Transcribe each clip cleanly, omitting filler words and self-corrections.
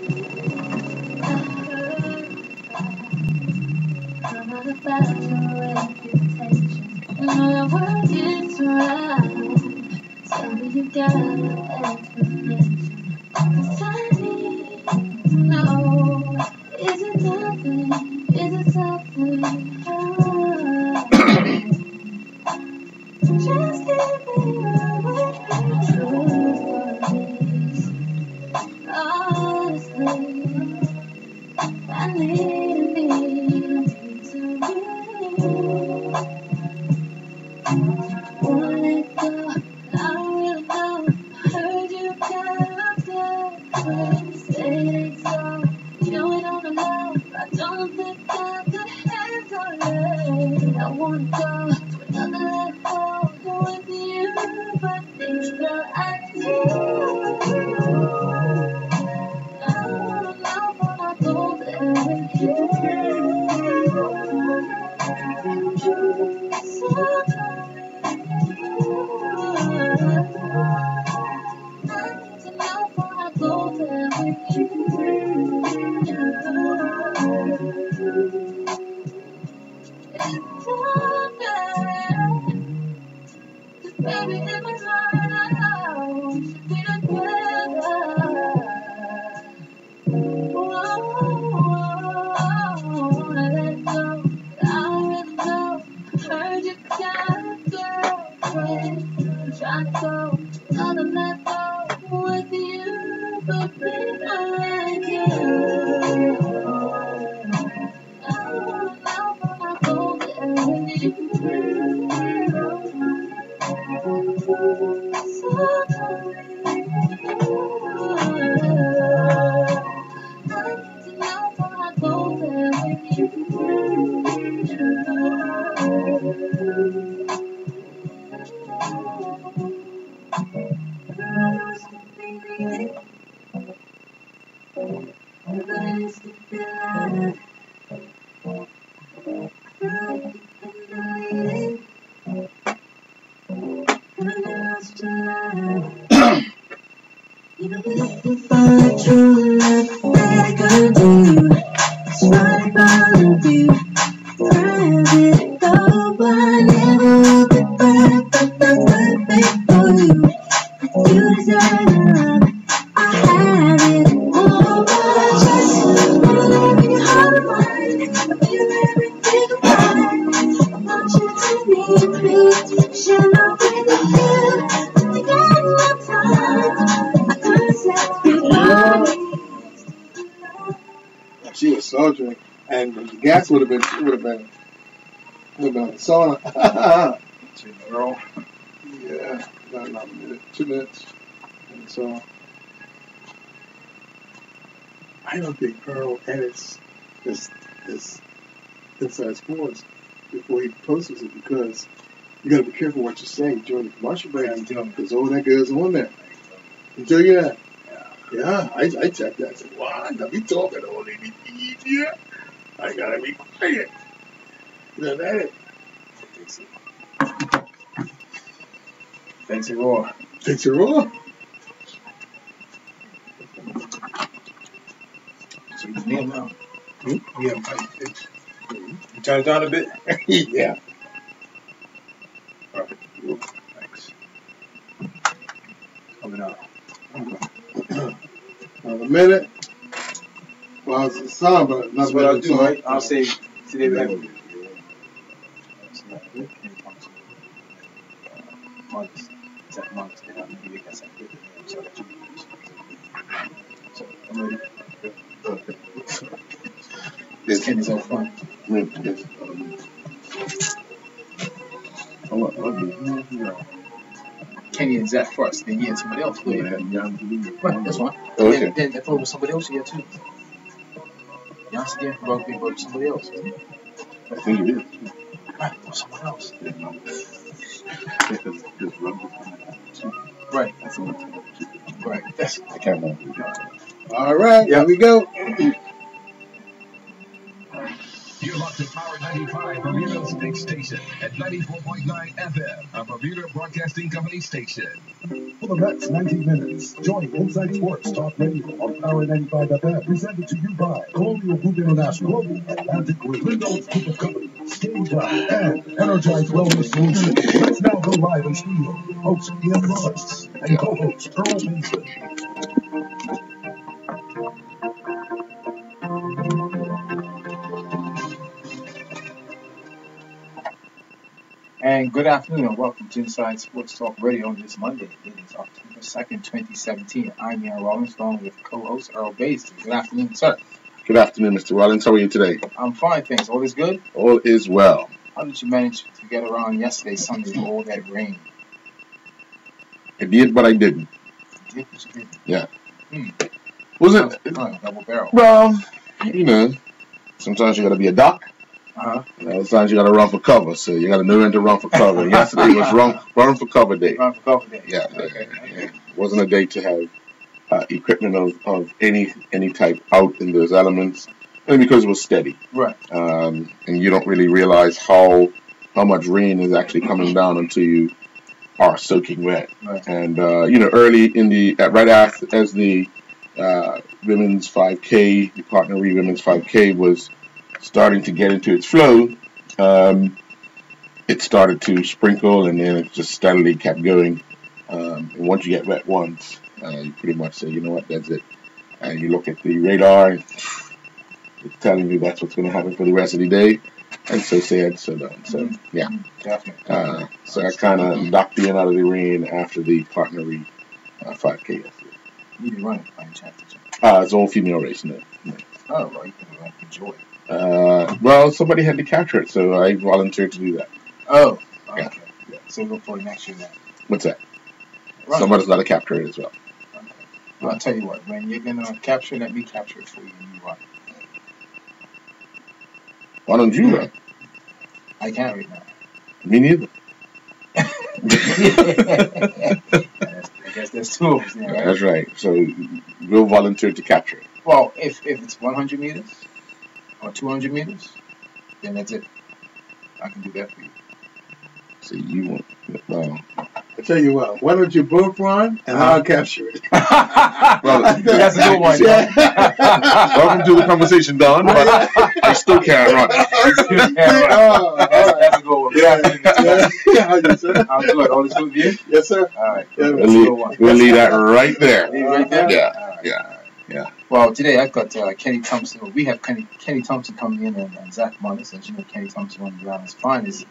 I'm not about your reputation. My work is right. Tell me you got an explanation. 'Cause I need to know. Is it nothing? Is it something? Just give me a way to truth. Honestly, I need to wanna let go. I really know. Heard you got a girlfriend. Say it ain't so. You know it on the low. I don't think I could handle it. I wanna go to another level with you, but things that I do. I don't know when I go there with you. So I need to know when I go there with you. It's alright, 'cause baby, it was right. Should be together. Wanna let go, I really know. Heard you got a girlfriend. Trying to go another level with you, but baby, I do. I wanna know when I go there with you. So I need to know when I go there with you. Looking for a true love that I could do. It's right about you. Private though, but I never will be perfect. That's perfect for you. You deserve the love. I have it. Oh, but I just wanna live in your heart of mine. I feel everything about it. I want you to need me. Share my with you. I'm thinking of time. She was soldiering, and the gas would have been a sauna. Girl. Yeah, not a minute, 2 minutes. And so I don't think Earl edits this Inside Sports before he posts it, because you got to be careful what you say during the commercial break, because all that goes on there. You tell you that? Yeah, I checked that. I said, wow, I gotta be talking all these here. I gotta be quiet. You know that? Thanks, Raw. Thanks, Raw. So you name now. Yeah. You turn it down a bit? Yeah. All right. Thanks. Coming out. Another minute. Well, it's a song, but That's what I'll do, right? I'll say today we have months. It's at months. Then maybe they can say so I'm ready. This Kenny's all fun. Kenny and Zach first, then you and somebody else. Right, that's fine. Okay. Then if it was somebody else, yeah, too. Yes, again, rugby, but somebody else. I think it is. Right, or someone else. Right. Right. That's I can't remember. All right, here we go. You locked in Power 99. 95 Bermuda State Station at 94.9 FM, a Bermuda Broadcasting Company station. For the next 90 minutes, join Inside Sports Talk Radio on Power 95 FM, presented to you by Colonial Group International, Atlantic Group, Windows Group of Companies, Stage Up, and Energize Wellness Solutions. Let's now go live in studio. Host Ian Roberts and co-host Earl Mason. And good afternoon and welcome to Inside Sports Talk Radio on this Monday. It is October 2nd, 2017. I'm Ian Rollins, along with co-host Earl Bates. Good afternoon, sir. Good afternoon, Mr. Rollins. How are you today? I'm fine, thanks. All is good? All is well. How did you manage to get around yesterday, Sunday, with all that rain? I did, but I didn't. You did, but you didn't. Yeah. Was it? Double barrel. Well, you know, sometimes you got to be a duck. Uh-huh. Sometimes you got to run for cover, so you got to know when to run for cover. Yesterday was run for cover day. Run for cover day. Yeah, Okay. It wasn't a day to have equipment of any type out in those elements, and because it was steady. Right. And you don't really realize how much rain is actually coming down until you are soaking wet. Right. And early in the right after as the women's 5K, the Partner Re Women's 5K was starting to get into its flow, it started to sprinkle, and then it just steadily kept going. And once you get wet once, you pretty much say, you know what, that's it. And you look at the radar, and it's telling you that's what's going to happen for the rest of the day. And so said, so done. So, yeah. Definitely. So I kind of knocked in out of the rain after the Partner Re 5K yesterday. You didn't run it by any chance, did you? It's all female race, no. Oh, well, you can enjoy it. Well, somebody had to capture it, so I volunteered to do that. Oh, okay. Yeah. So look for next year then. What's that? Right. Somebody's got to capture it as well. Okay. Well, I'll tell you what, when you're going to capture it, let me capture it for you and you run. Why don't you run? I can't right now. Me neither. I guess there's two of us there, right? That's right. So we'll volunteer to capture it. Well, if it's 100 meters or 200 meters, then that's it. I can do that for you. So you want? Well, I tell you what, why don't you both run and I'll capture it? well, That's a good one. welcome to the conversation, Don. But I still can't run. That's a good one. Yeah. I'm good. All is good with you? Yes, sir. All right. We'll leave that right there. Leave it right there? Yeah. All right. Yeah. Well, today I've got Kenny Thompson. We have Kenny Thompson coming in and Zach Munnis. As you know, Kenny Thompson, one of the Island's finest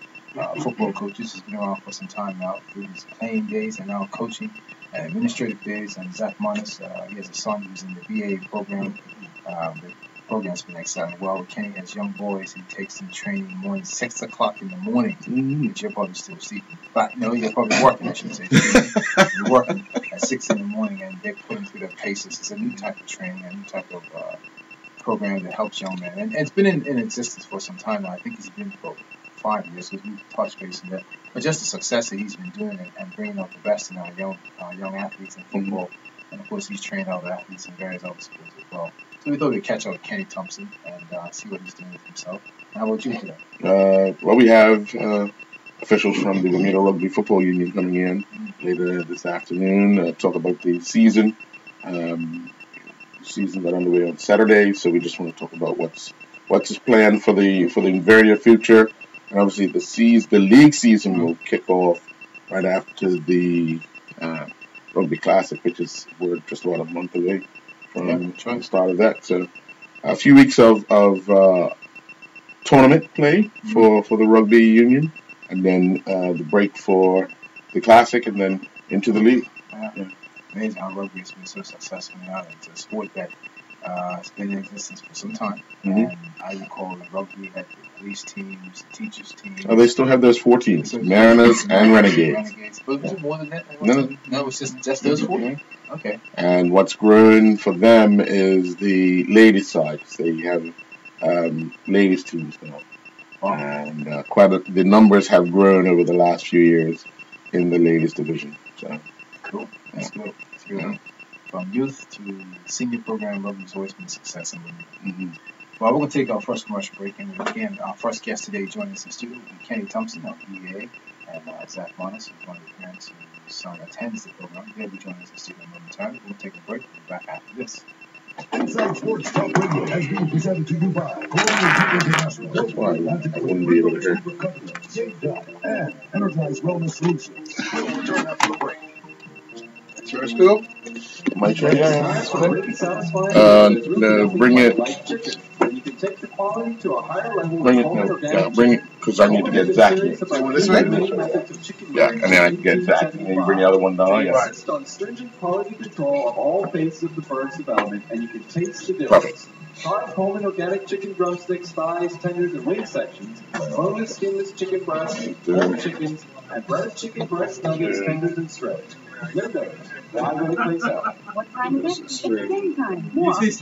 football coaches, has been around for some time now through his playing days and now coaching and administrative days. And Zach Munnis, he has a son who's in the BA program. The program's been exciting. Well, Kenny has young boys. He takes them training in the morning, 6 o'clock in the morning, which you're probably still sleeping. But no, you're probably working, I should say. You're working at 6 in the morning, and they're putting through their paces. It's a new type of training, a new type of program that helps young men. And it's been in existence for some time now. I think it's been for 5 years, so we've touched base on that. But just the success that he's been doing and bringing out the best in our young athletes in football. And, of course, he's trained other athletes in various other sports as well. So we thought we'd catch up with Kenny Thompson and see what he's doing with himself. How about you today? Well, we have officials from the Bermuda Rugby Football Union coming in later this afternoon, talk about the season. Season got underway on Saturday, so we just want to talk about what's planned for the very near future. And obviously, the league season will kick off right after the Rugby Classic, which we're just about a month away from the start of that. So a few weeks of tournament play for the rugby union, and then the break for the Classic, and then into the league. Amazing how rugby has been so successful now. It's a sport that has been in existence for some time. And I recall the rugby had the police teams, the teachers teams. Oh, they still have those 4 teams, Mariners and Renegades. But was it more than that? No, it's just those 4? Okay. And what's grown for them is the ladies side. They have ladies teams now. Wow. And the numbers have grown over the last few years in the ladies division. So cool. That's good. From youth to senior program, rugby has always been a success in Bermuda. Well, we're going to take our first commercial break, and again, our first guest today joining us in the studio will be Kenny Thompson of EA, and Zach Monis, who's one of the parents whose son attends the program. They'll be joining us in the studio momentarily. We'll take a break. We'll be back after this. Inside Sports Talk Radio has been presented to you by Colonial International. That's why I wouldn't be able to hear. Safeguard and Enterprise Wellness Solutions. We'll return after the break. That's yours, Phil? My turn? Really satisfying. No, bring it. You can take the quality to a higher level. Bring it, no, yeah, bring it, because I need to get Zach here. This way? Yeah, and then I can get Zach, and then you bring the other one down. Yeah. Based on stringent quality control of all phases of the bird's development, and you can taste the difference. Perfect. Try home and organic chicken drumsticks, thighs, tenders, and wing sections, boneless, skinless chicken breasts, whole chickens, and breaded chicken breast nuggets, tenders, and strips. They're better. Why would it place out? What time is it? It's game time. More all your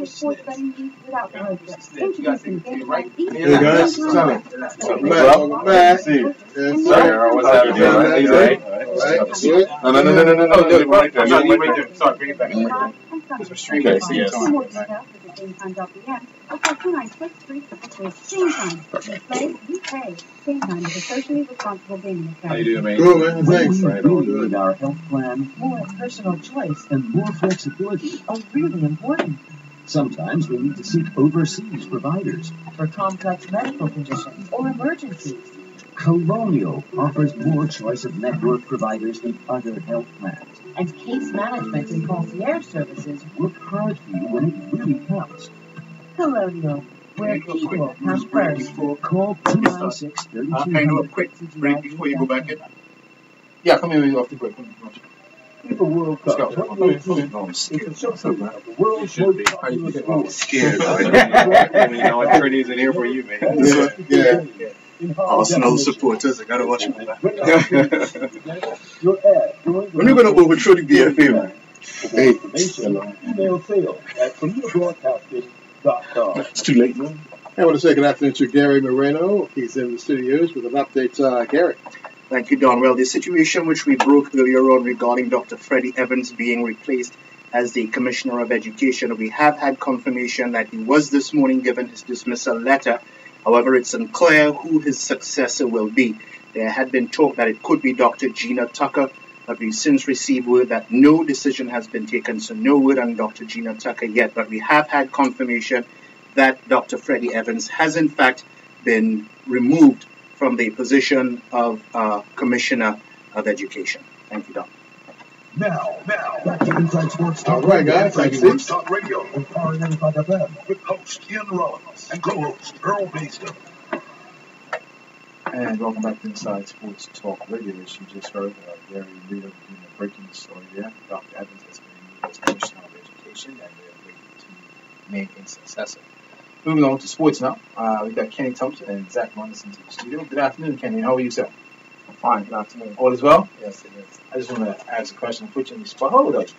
sports betting needs without the hardship. Introducing game time. Hey guys, welcome back. See you. Yes, Sorry, sir. what's happening? Are you right? Right? Good? No, right there. Right there. Sorry, bring it back. Okay, see you. More details at GameTime.pm or call 296-3333. Game Time. You play, you pay. Game Time is a socially responsible gaming account. How you doing, man? Good, man. Thanks. Right, all good. With our health plan, more personal choice and more flexibility are really important. Sometimes we need to seek overseas providers for complex medical conditions or emergencies. Colonial offers more choice of network providers than other health plans. And case management and concierge services work hard for you when it really counts. Colonial, where people come first. Call 296-3200. Can I do a quick break before you go back in? Yeah, come here off the break. FIFA World Cup Let's go. 2018 is a showcase of the world's most popular sport. Scared. You know, I'm sure it isn't here for you, man. Yeah. Arsenal supporters, I gotta watch my back. Your ad during When are you gonna overthrow the BFA, man? Hey, information, email sales at BermudaBroadcasting.com. it's too late, man. I want to say good afternoon to Gary Moreno. He's in the studios with an update. Gary. Thank you, Don. Well, the situation which we broke earlier on regarding Dr. Freddie Evans being replaced as the Commissioner of Education, we have had confirmation that he was this morning given his dismissal letter. However, it's unclear who his successor will be. There had been talk that it could be Dr. Gina Tucker, but we've since received word that no decision has been taken, so no word on Dr. Gina Tucker yet. But we have had confirmation that Dr. Freddie Evans has in fact been removed from the position of Commissioner of Education. Thank you, Don. Now, back to Inside Sports All Talk right, guys. Radio. Thanks, Sports Talk Radio on Power 95 FM with host Ian Rollins and co-host Earl Baster. And welcome back to Inside Sports Talk Radio. As you just heard, Gary Reader breaking the story there. Dr. Evans has been named as Commissioner of Education, and they're waiting to name a successor. Moving on to sports now. We've got Kenny Thompson and Zach Monis into the studio. Good afternoon, Kenny. How are you, sir? I'm fine, good afternoon. All is well? Yes, it is. I just want to ask a question, put you on the spot. How old are you?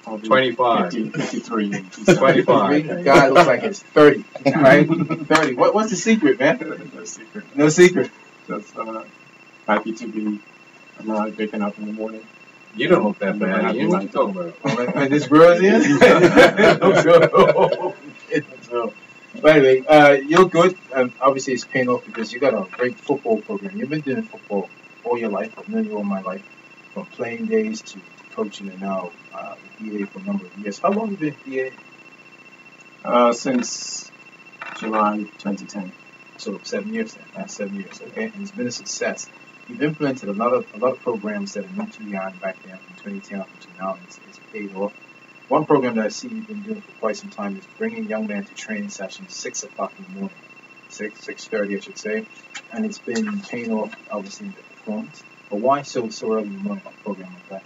I'll be 25. 53. 25. Guy looks like it's 30, right? 30. What's the secret, man? No secret. No secret. Just happy to be alive, waking up in the morning. You don't look that bad. You know what you're talking about. When this girl's in? But anyway, you're good. Obviously, it's paying off because you got a great football program. You've been doing football all your life, or nearly all my life, from playing days to coaching and now with EA for a number of years. How long have you been with EA? Since July 2010. So 7 years then. Last 7 years, okay? And it's been a success. You've implemented a lot of programs that are new to the island back then from 2010 up to now. It's paid off. One program that I see you've been doing for quite some time is bringing young men to training sessions 6 o'clock in the morning, 6:30 I should say, and it's been paying off obviously in the performance. But why so early in the morning a program like that?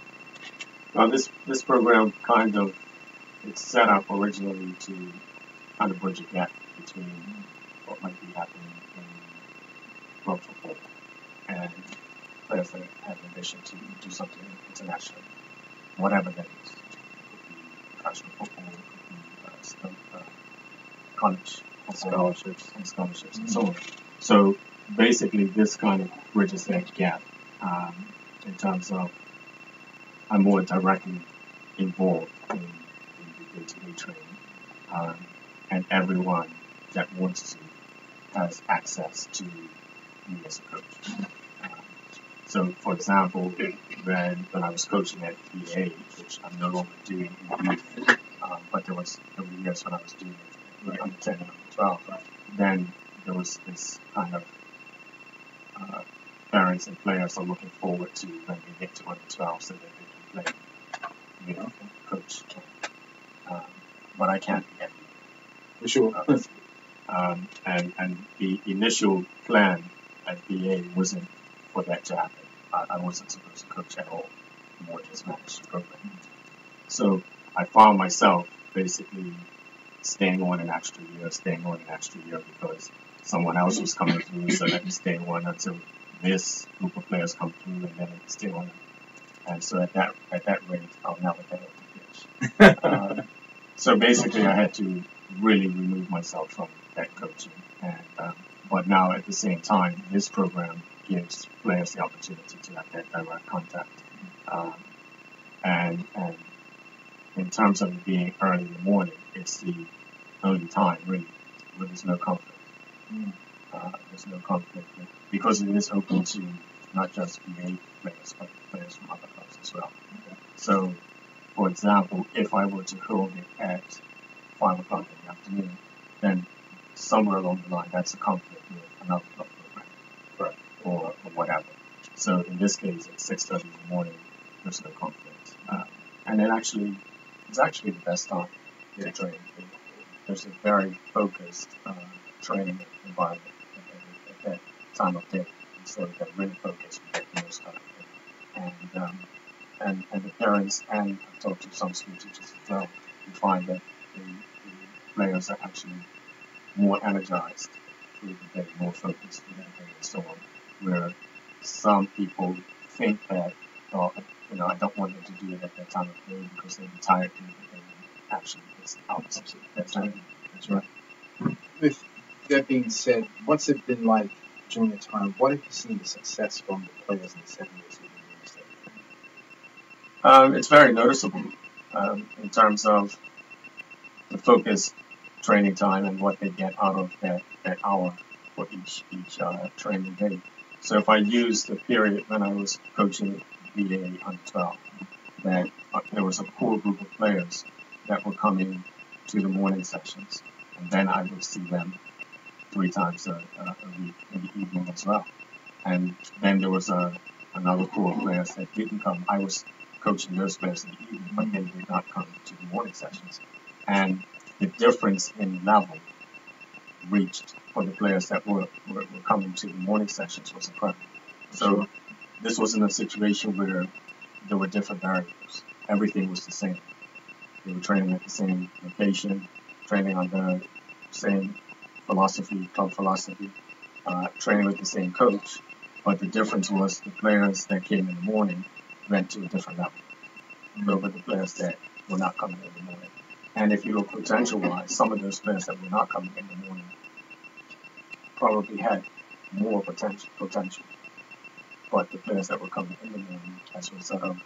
This program kind of it's set up originally to kind of bridge a gap between what might be happening in club football and players that have ambition to do something international, whatever that is. Professional football, college scholarships and so on. So basically, this kind of bridges that gap in terms of I'm more directly involved in the day-to-day training um, and everyone that wants to has access to me as a coach. Um, so, for example, when I was coaching at PA, which I'm no longer doing in the youth, but there were years when I was doing it with under 10 and under 12, then there was this kind of parents and players are looking forward to when they get to under 12 so that they can play, coach. Um, but I can't be everywhere. For sure. And the initial plan at BA wasn't for that to happen. I wasn't supposed to coach at all, more just manage the program. So I found myself basically staying on an extra year because someone else was coming through, so let me stay on until this group of players come through, and then I can stay on. And so at that rate, I'll never get up the pitch. So basically, I had to really remove myself from that coaching. And but now at the same time, this program gives players the opportunity to have that direct contact. And in terms of it being early in the morning, it's the only time really where there's no conflict. There's no conflict because it is open to not just BA players, but players from other clubs as well. So, for example, if I were to hold it at 5 o'clock in the afternoon, then somewhere along the line, that's a conflict with another club program, or whatever. So in this case, at 6:30 in the morning, there's no conflict, and it's actually the best time to train. There's a very focused training environment at that time of day, so that really focused with the most kind of thing. And the parents, and I've talked to some school teachers as well, you find that the players are actually more energized through the day, more focused through the day, and so on. Where some people think that, I don't want them to do it at that time of day because they'll be tired through the day. Actually, it's the opposite. That's right. With that being said, what's it been like during the time? What have you seen the success from the players in the 7 years you've been doing this? It's very noticeable in terms of the focused training time and what they get out of that hour for each training day. So if I use the period when I was coaching VA under 12, that there was a core group of players that were coming to the morning sessions, and then I would see them 3 times a week in the evening as well. And then there was another core of players that didn't come. I was coaching those players in the evening, but they did not come to the morning sessions. And the difference in level reached for the players that were coming to the morning sessions was incredible. So this wasn't a situation where there were different variables. Everything was the same. They were training at the same location, training on the same philosophy, club philosophy, training with the same coach. But the difference was the players that came in the morning went to a different level over the players that were not coming in the morning. And if you look potential-wise, some of those players that were not coming in the morning probably had more potential. But the players that were coming in the morning, as a result of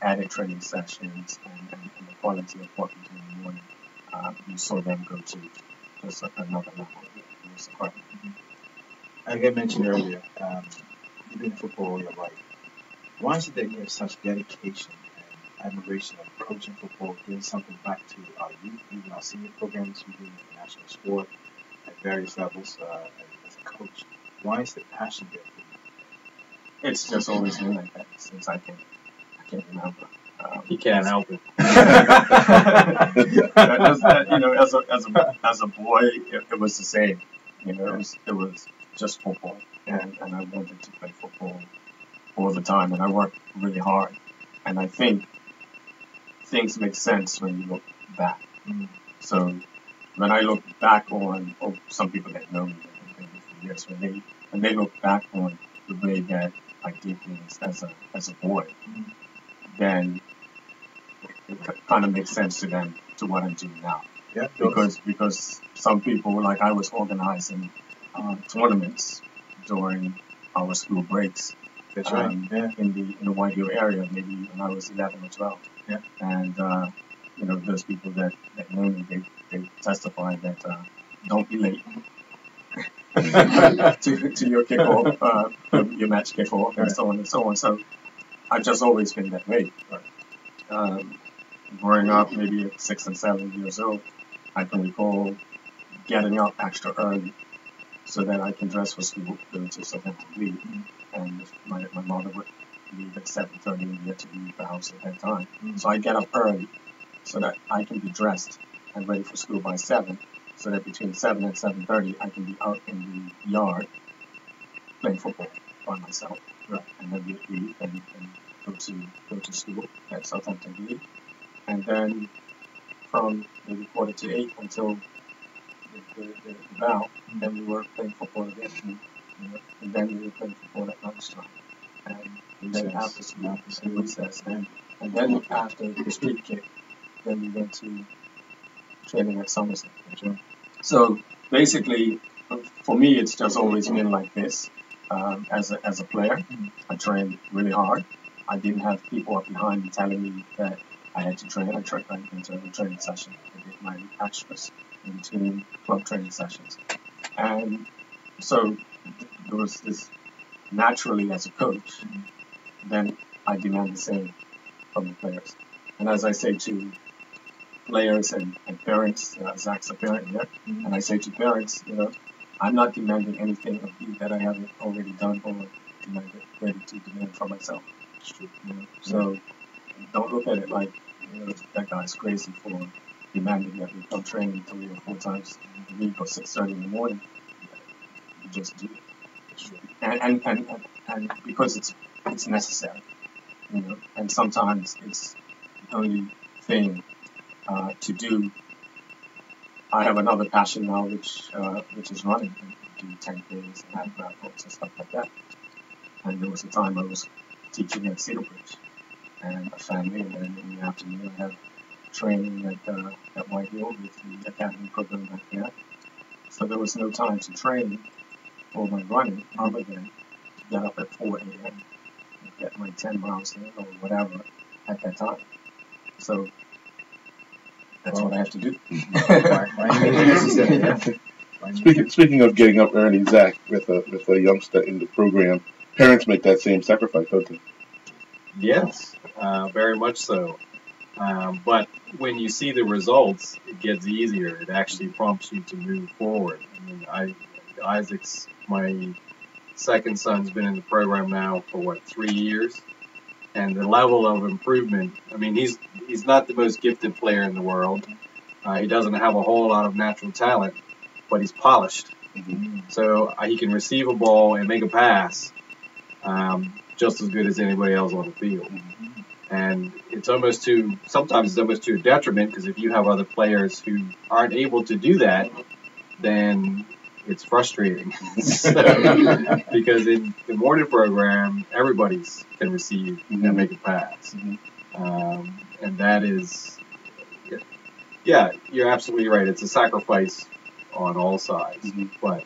added training sessions and the quality of what we do in the morning, you saw them go to just another level. It was incredible. Like I mentioned earlier, you've been in football all your life. Why is it that you have such dedication and admiration of coaching football, giving something back to our youth, even our senior programs, we do international sport at various levels as a coach? Why is the passion there for you? It's just always been like that since I can remember. He can't help it. As a boy, it was the same. It was just football, and I wanted to play football all the time, and I worked really hard. And I think things make sense when you look back. So when I look back on, some people that know me for years, when they look back on the way that I did things as a boy, then it kind of makes sense to them to what I'm doing now. Yeah. Because some people, like I was organizing tournaments during our school breaks. That's right. In the White Hill area, maybe when I was 11 or 12. Yeah. And those people that know me, they testify that don't be late to your kickoff, your match kickoff, and so on and so on. So I've just always been that way. Growing up, maybe at 6 and 7 years old, I can recall getting up extra early so that I can dress for school, go to Southampton leave, and my mother would leave at 7:30 and get to leave the house at that time. So I get up early so that I can be dressed and ready for school by 7, so that between 7 and 7:30 I can be out in the yard playing football by myself, and then leave and go to school at Southampton leave, and then from maybe 7:45 until the bell, then we were playing football again, and then we were playing football at lunchtime, and then after school, recess, and then after the street kick, then we went to training at Somerset. So basically, for me, it's just always been like this. As a player, I trained really hard. I didn't have people up behind me telling me that I had to train. I went into a training session. I did my extras in between club training sessions. And so there was this, naturally as a coach, then I demand the same from the players. And as I say to players and parents, Zach's a parent here, and I say to parents, I'm not demanding anything of you that I haven't already done or ready to demand for myself. So don't look at it like that guy's crazy for demanding that we come training 3 or 4 times a week or 6:30 in the morning. You just do it, and because it's necessary, and sometimes it's the only thing to do. I have another passion now, which is running. I do 10Ks and half marathons and stuff like that. And there was a time I was teaching at Cedarбridge and a family, and then in the afternoon I had training at Whitehill with the academy program back there. So there was no time to train or my running other than to get up at 4 a.m. and get my 10 miles in or whatever at that time. So that's what I have to do. Speaking of getting up early, Zach, with a youngster in the program, parents make that same sacrifice, don't they? Yes, very much so. But when you see the results, it gets easier. It actually prompts you to move forward. I mean, Isaac's my second son's been in the program now for 3 years, and the level of improvement. I mean, he's not the most gifted player in the world. He doesn't have a whole lot of natural talent, but he's polished. So he can receive a ball and make a pass just as good as anybody else on the field. And sometimes it's almost to your detriment, because if you have other players who aren't able to do that, then it's frustrating. Because in the morning program, everybody can receive and make a pass. And that is, yeah, you're absolutely right. It's a sacrifice on all sides. But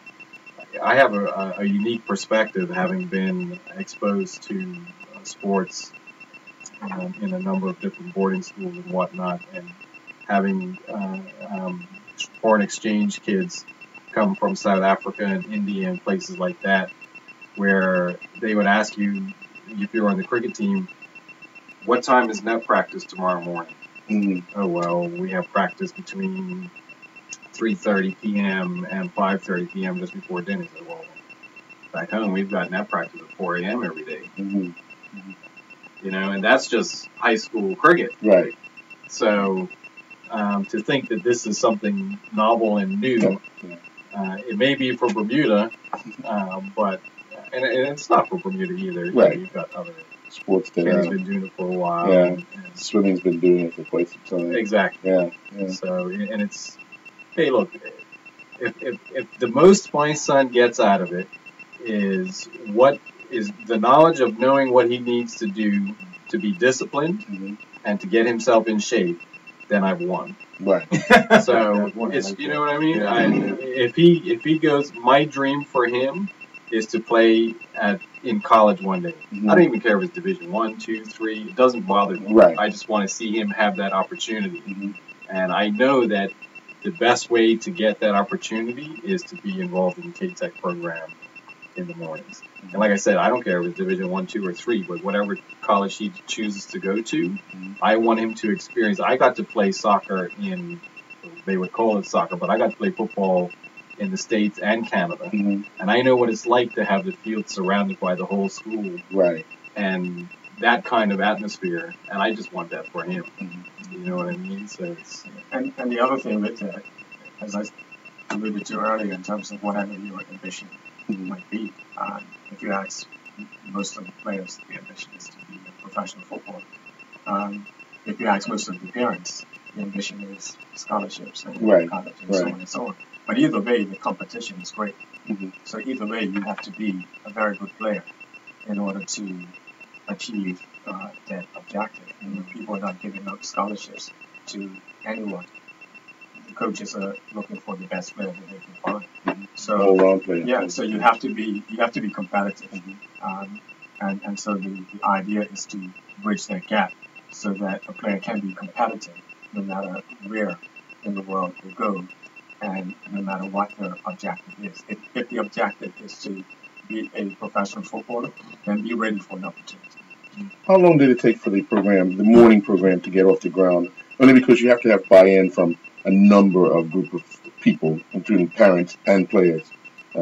I have a unique perspective, having been exposed to sports in a number of different boarding schools and whatnot, and having foreign exchange kids come from South Africa and India and places like that, where they would ask you, if you're on the cricket team, what time is net practice tomorrow morning? Oh, well, we have practice between 3:30 p.m. and 5:30 p.m. just before dinner. So, well, back home, we've got net practice at 4 a.m. every day. And that's just high school cricket. Right. So to think that this is something novel and new, it may be for Bermuda, but and it's not for Bermuda either. Right. You've got other sports that Kenny's been doing it for a while. Yeah. And swimming's been doing it for quite some time. Exactly. Yeah. So, and it's, hey, look, if the most my son gets out of it is the knowledge of knowing what he needs to do to be disciplined and to get himself in shape, then I've won. Right. So it's, you know what I mean? If he goes, my dream for him is to play in college one day. Mhm. I don't even care if it's Division 1, 2, 3. It doesn't bother me. Right. I just want to see him have that opportunity. Mhm. And I know that the best way to get that opportunity is to be involved in the K-Tech program in the mornings. And like I said, I don't care if it's Division 1, 2, or 3, but whatever college he chooses to go to, Mhm. I want him to experience. I got to play soccer they would call it soccer, but I got to play football in the States and Canada. Mhm. And I know what it's like to have the field surrounded by the whole school Right. and that kind of atmosphere. And I just want that for him. Mhm. You know what I mean? So it's, And the other thing with that, as I alluded to earlier, in terms of whatever your ambition Mhm. might be, if you ask most of the players, the ambition is to be a professional footballer. If you ask most of the parents, the ambition is scholarships and Right, college and so right. on and so on. But either way, the competition is great. Mhm. So either way, you have to be a very good player in order to achieve that objective. You know, people are not giving out scholarships to anyone. The coaches are looking for the best player that they can find. So All-round player. yeah, so you have to be competitive, and so the idea is to bridge that gap so that a player can be competitive no matter where in the world they go, and no matter what their objective is. If the objective is to be a professional footballer, then be ready for an opportunity. How long did it take for the morning program, to get off the ground? Only because you have to have buy-in from a number of group of people, including parents and players.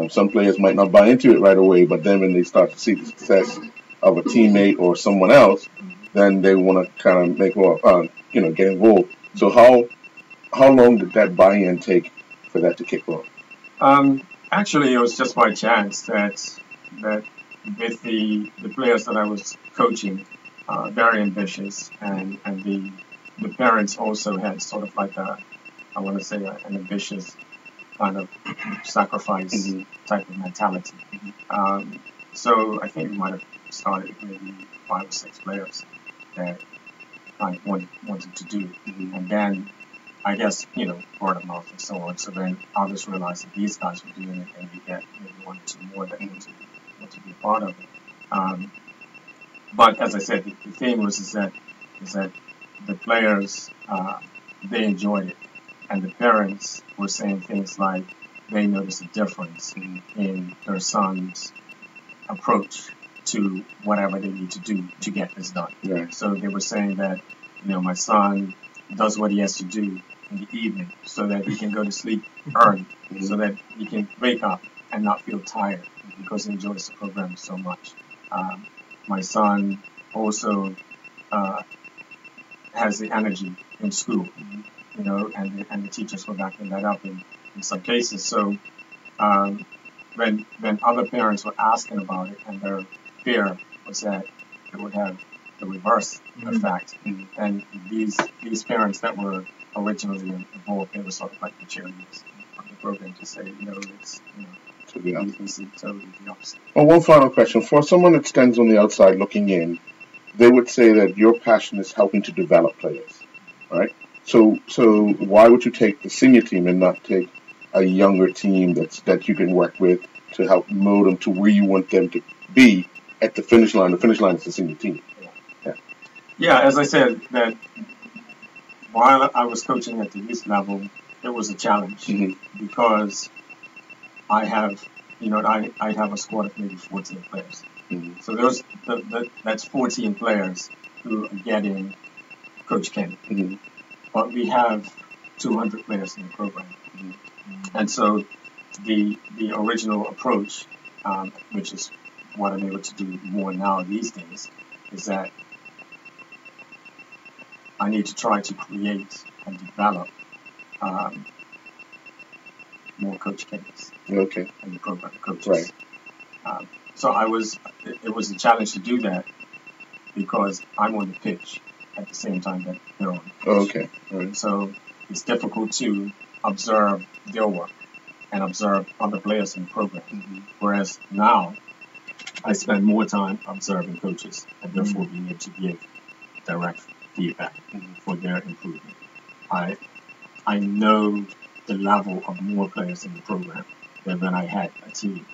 Some players might not buy into it right away, but then when they start to see the success of a teammate or someone else, then they want to kind of get involved. So how long did that buy-in take for that to kick off? Actually, it was just by chance that with the players that I was coaching, very ambitious, and the parents also had sort of like I want to say an ambitious kind of sacrifice Mhm. type of mentality. So I think we might have started maybe 5 or 6 players that kind of wanted to do it. Mhm. And then I guess, word of mouth and so on. So then others realized that these guys were doing it, and you get maybe 1 or 2 more that want to be a part of it. Um, but as I said, the thing is that the players they enjoyed it, and the parents were saying things like they noticed a difference in their son's approach to whatever they need to do to get this done. Right. So they were saying that, my son does what he has to do in the evening so that he can go to sleep early, so that he can wake up and not feel tired because he enjoys the program so much. My son also has the energy in school, and the teachers were backing that up in some cases. So when other parents were asking about it, and their fear was that it would have the reverse effect, and these parents that were originally involved, they were sort of like the cheerleaders of the program to say, it's To be honest. we see totally the opposite. Well, one final question. For someone that stands on the outside looking in, they would say that your passion is helping to develop players, right? So why would you take the senior team and not take a younger team that you can work with to help mold them to where you want them to be at the finish line? The finish line is the senior team. Yeah, as I said, that while I was coaching at the youth level, it was a challenge because I have, I have a squad of maybe 14 players. Mhm. So that's 14 players who are getting Coach Kenny. Mhm. But we have 200 players in the program. And so the original approach, which is what I'm able to do more now these days, is that I need to try to create and develop more Coach Kennys Okay. in the program coaches. Right. So it was a challenge to do that because I'm on the pitch at the same time that they're on the pitch. Okay. Right. So it's difficult to observe their work and observe other players in the program. Whereas now I spend more time observing coaches and therefore being able to give direct feedback for their improvement. I know the level of more players in the program than when I had a team.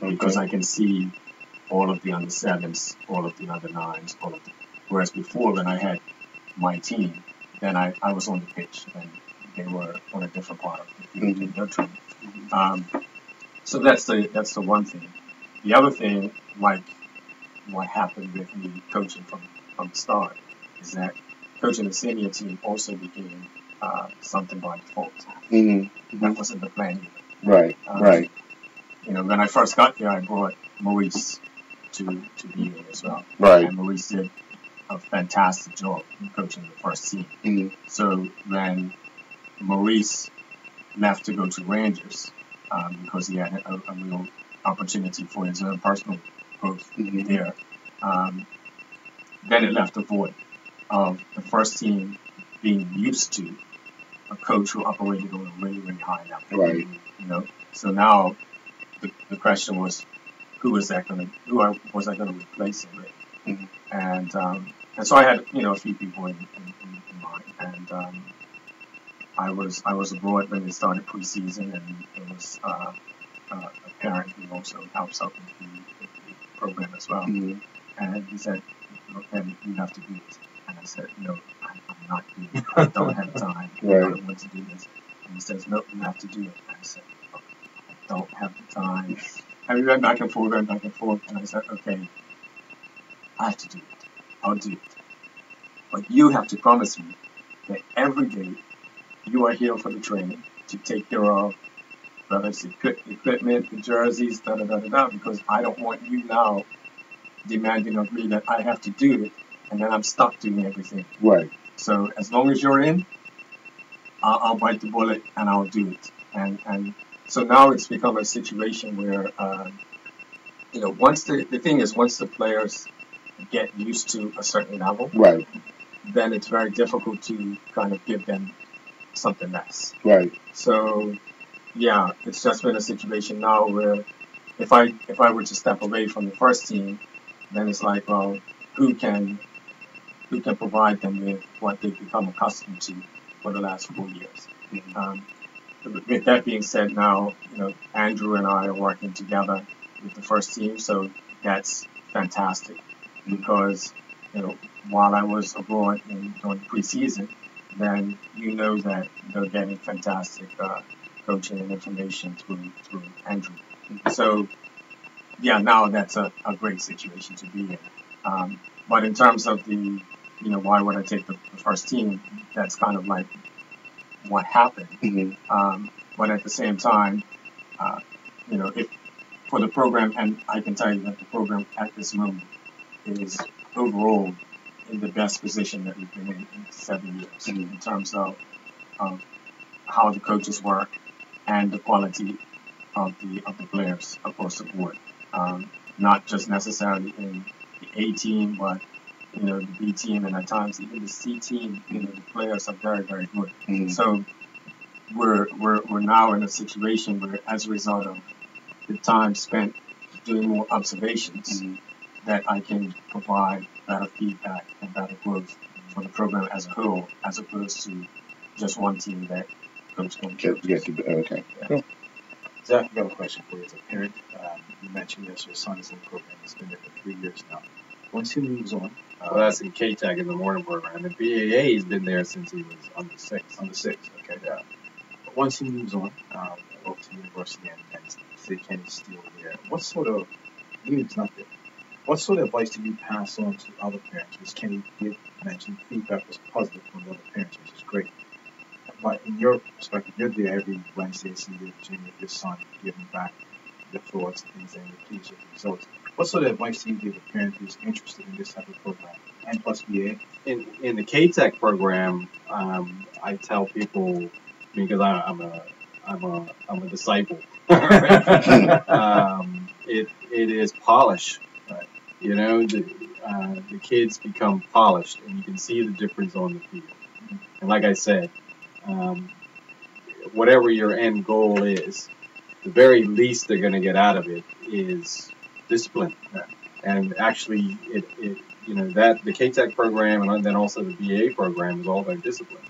because Okay. I can see all of the under sevens, all of the under nines, whereas before when I had my team, then I was on the pitch and they were on a different part of the field in their training. So that's the one thing. The other thing, like what happened with me coaching from the start, is that coaching the senior team also became something by default. That wasn't the plan either. Right. Right. When I first got there, I brought Maurice to be there as well. Right. And Maurice did a fantastic job in coaching the first team. So when Maurice left to go to Rangers, because he had a real opportunity for his own personal growth there, then it left a void of the first team being used to a coach who operated on a really, really high level. Right. So now the question was, who was I going to replace him with? And so I had a few people in mind, and I was abroad when they started preseason, and there was a parent who also helps out with the program as well. And he said, "Look, Eddie, you have to do it." And I said, "No, I'm not doing it. I don't have time. I don't want to do this." And he says, "No, you have to do it." And I said, "Look, I don't have the time." And we went back and forth, and I said, "Okay, I have to do it. I'll do it. But you have to promise me that every day you are here for the training to take care of whether it's equipment, the jerseys, because I don't want you now demanding of me that I have to do it, and then I'm stuck doing everything. Right. So as long as you're in, I'll bite the bullet and I'll do it." And so now it's become a situation where, once the thing is, once the players get used to a certain level, Right. then it's very difficult to kind of give them something less. Right. So yeah, it's just been a situation now where if I were to step away from the first team, then it's like, well, who can provide them with what they've become accustomed to for the last 4 years. With that being said, now Andrew and I are working together with the first team, so that's fantastic because while I was abroad during preseason, then that they're getting fantastic coaching and information through Andrew. So yeah, now that's a great situation to be in. But in terms of the why would I take the first team? That's kind of like what happened. But at the same time, if for the program, and I can tell you that the program at this moment is overall in the best position that we've been in 7 years in terms of how the coaches work and the quality of the players across the board. Not just necessarily in the A team, but the B team, and at times even the C team. The players are very, very good. So we're now in a situation where, as a result of the time spent doing more observations, that I can provide better feedback and better growth for the program as a whole, as opposed to just one team that coach can Okay. Yeah. Zach, I've got a question for you as a parent. You mentioned that your son is in the program. He's been there for 3 years now. Once he moves on, well, that's in K-Tech in the morning program. In BAA, he's been there since he was under six. Okay. Yeah. But once he moves on, off to university and say Kenny's still there, what sort of, even if it's not there, what sort of advice do you pass on to other parents? Because Kenny did mention feedback was positive from the other parents, which is great. But in your perspective, you're there every Wednesday, so you're your son, giving back your thoughts and things, and you're pleased with the results. What sort of advice do you give a parent who's interested in this type of program and plus BA? In the K-Tech program, I tell people, because I'm a disciple. It is polish. Right. The kids become polished, and you can see the difference on the field. And like I said, whatever your end goal is, the very least they're going to get out of it is discipline. Yeah. And actually, that the K-Tech program and then also the BA program is all about discipline.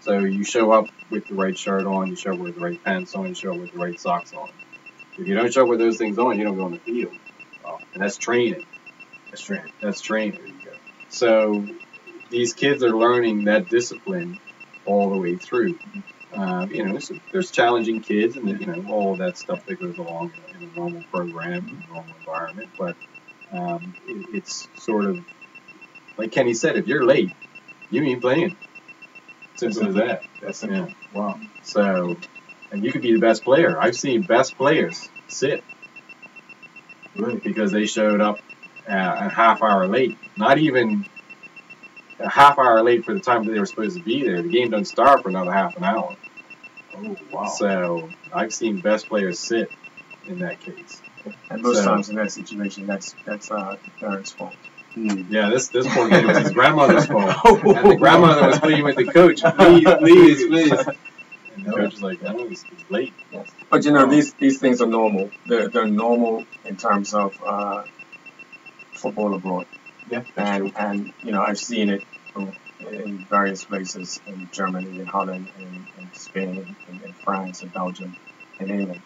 So you show up with the right shirt on, you show up with the right pants on, you show up with the right socks on. If you don't show up with those things on, you don't go on the field. And that's training. That's training. That's training. There you go. So these kids are learning that discipline all the way through. So there's challenging kids, and all that stuff that goes along in a normal program, in a normal environment. But it's sort of like Kenny said: if you're late, you ain't playing. Simple as that. That's simple. Yeah. Wow. So, and you could be the best player. I've seen best players sit because they showed up a half hour late. Not even a half hour late for the time that they were supposed to be there. The game doesn't start for another half an hour. Oh, wow. So I've seen best players sit in that case. And most times in that situation, that's the parents' fault. Yeah, this poor kid was his grandmother's fault. And the grandmother was pleading with the coach, please. And the coach was like, no, he's late. Yes. But these things are normal. They're normal in terms of football abroad. Yeah. And I've seen it in various places in Germany, in Holland, in Spain, in France, in Belgium, in England.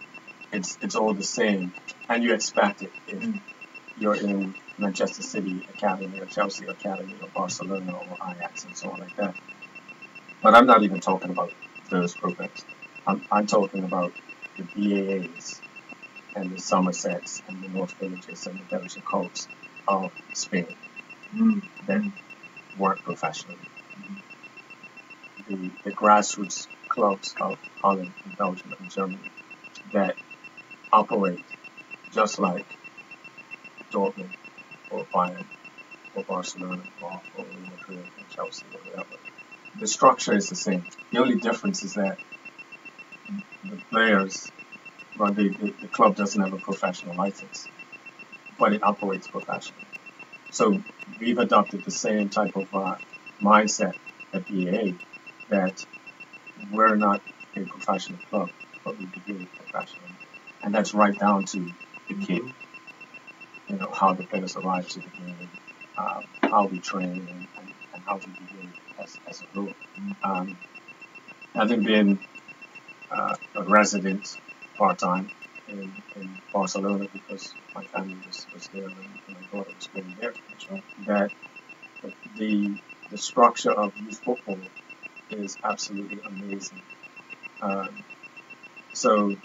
It's all the same, and you expect it if you're in Manchester City Academy or Chelsea Academy or Barcelona or Ajax and so on like that. But I'm not even talking about those programs. I'm talking about the BAAs and the Somersets and the North Villages and the Belgian Colts of Spain that weren't professional. The grassroots clubs of Holland and Belgium and Germany that operate just like Dortmund or Bayern or Barcelona or Real Madrid or Chelsea or whatever. The structure is the same. The only difference is that the players, the club doesn't have a professional license, but it operates professionally. So we've adopted the same type of mindset at BAA that we're not a professional club, but we behave professionally. And that's right down to the kid. How the players arrive to the game, how we train, and how we behave as a group. Having been a resident part-time in Barcelona because my family was there and my daughter was living there, that the structure of youth football is absolutely amazing. So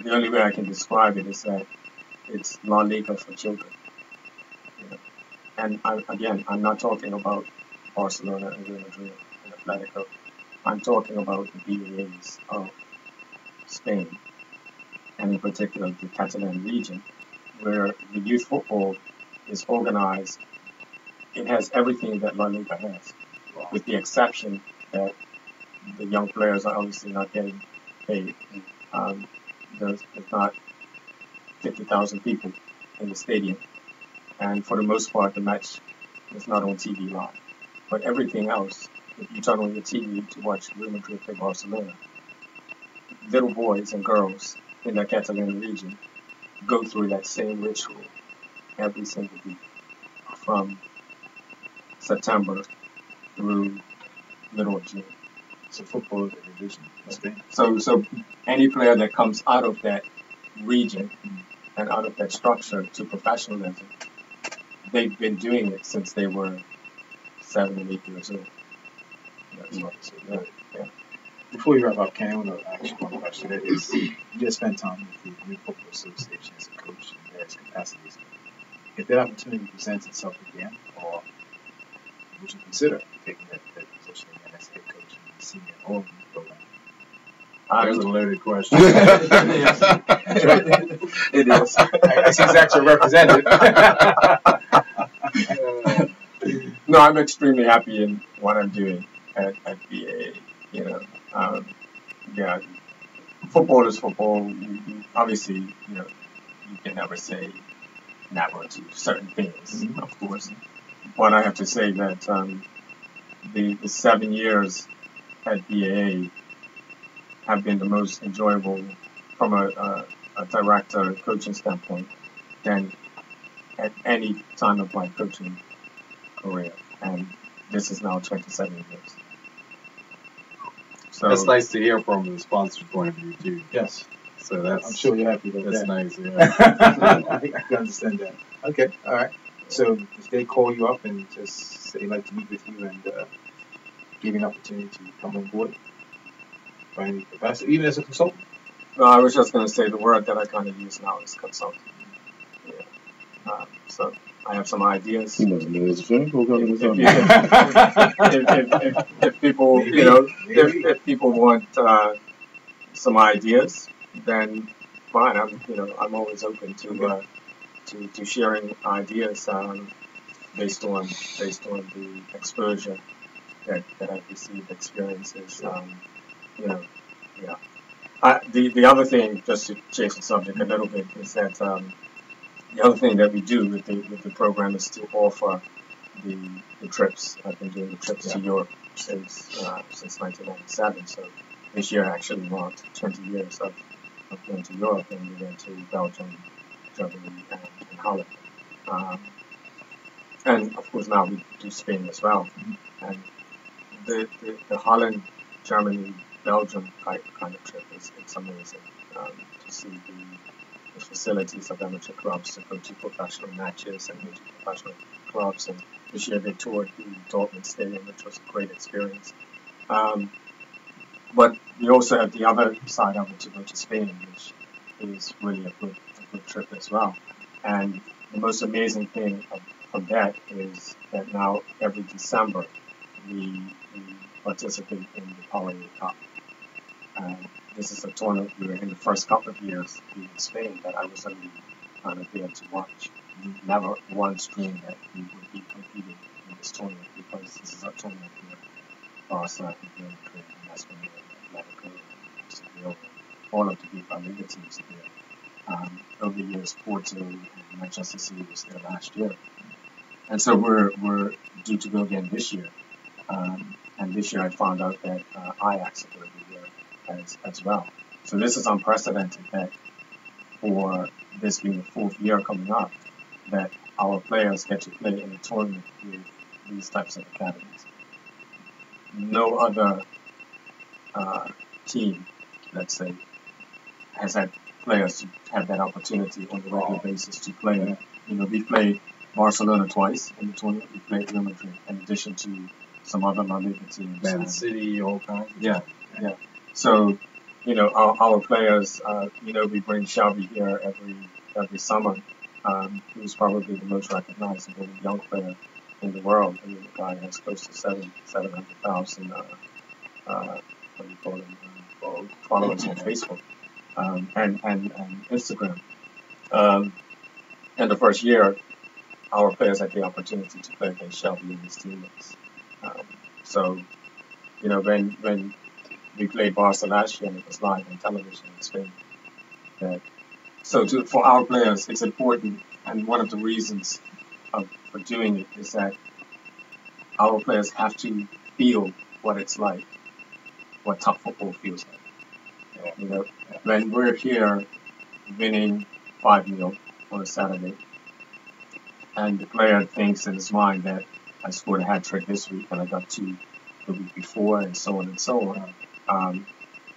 the only way I can describe it is that it's La Liga for children. And I'm not talking about Barcelona and Real Madrid and Atletico. I'm talking about the BAAs of Spain, and in particular the Catalan region, where the youth football is organized. It has everything that La Liga has, with the exception that the young players are obviously not getting paid. There's not 50,000 people in the stadium, and for the most part the match is not on TV live. But everything else, if you turn on your TV to watch Real Madrid play Barcelona, little boys and girls in the Catalan region go through that same ritual every single week from September through middle of June. So football is a religion. So any player that comes out of that region and out of that structure to professionalism, they've been doing it since they were 7 and 8 years old. That's right. So, yeah. Before you wrap up, Kenny, I want to ask you one question. That is, you just spent time with the Youth Football Association as a coach in various capacities. If that opportunity presents itself again, or would you consider taking that position again as head coach in the senior or youth program? There's a loaded question. It is. I see exactly represented. No, I'm extremely happy in what I'm doing at BA. Football is football. Obviously, you can never say never to certain things, of course. But I have to say that the 7 years at BAA have been the most enjoyable from a director coaching standpoint than at any time of my coaching career. And this is now 27 years. So That's nice to hear from the sponsor's point of view too. Yes. So that's I'm sure you're happy with that's that. nice. Yeah. I can understand that. Okay, all right. So if they call you up and just say they'd like to meet with you and give you an opportunity to come on board by any capacity, even as a consultant. No, I was just going to say the word that I kind of use now is consultant. Yeah. So I have some ideas. He must know his film program is on. If people, Maybe, you know, maybe. if people want some ideas, then fine. I'm always open to to sharing ideas based on the exposure that I've received, experiences. You know, yeah. The other thing, just to change the subject a little bit, is that the other thing that we do with the program is to offer the trips. I've been doing the trips to Europe since 1997. So this year actually marked 20 years of going to Europe, and we went to Belgium, Germany, and Holland. Um, and of course now we do Spain as well. And the Holland, Germany, Belgium kind of trip is it's amazing to see the facilities of amateur clubs, to go to professional matches and go to professional clubs. And this year they toured the Dortmund Stadium, which was a great experience. But we also have the other side of it to go to Spain, which is really a good trip as well. And the most amazing thing from that is that now every December we participate in the Power Cup. This is a tournament we were in the first couple of years in Spain that I was only kind of there to watch. Never once dreamed that we would be competing in this tournament, because this is a tournament where Barca and Real Madrid and Espanyol and Atletico and Seville, all of the big La Liga teams are there. Over the years, Porto and Manchester City was there last year. And so we're due to go again this year. And this year I found out that Ajax are going to be there as well. So this is unprecedented, that for this being the fourth year coming up, that our players get to play in a tournament with these types of academies. No other team, let's say, has had players to have that opportunity on a regular basis to play. We played Barcelona twice in the tournament. We played Real Madrid, in addition to some other La Liga teams. Man City, all kinds. Yeah. So, our players, we bring Xavi here every summer, who's probably the most recognizable young player in the world. I mean, the guy has close to 700,000, what do you call them, followers on Facebook, and Instagram. And the first year, our players had the opportunity to play against Xavi and his teammates. So, when we played Barca last year and it was live on television in Spain. For our players, it's important, and one of the reasons for doing it is that our players have to feel what it's like, what top football feels like. When we're here winning 5-0 on a Saturday, and the player thinks in his mind that I scored a hat trick this week and I got 2 the week before, and so on and so on,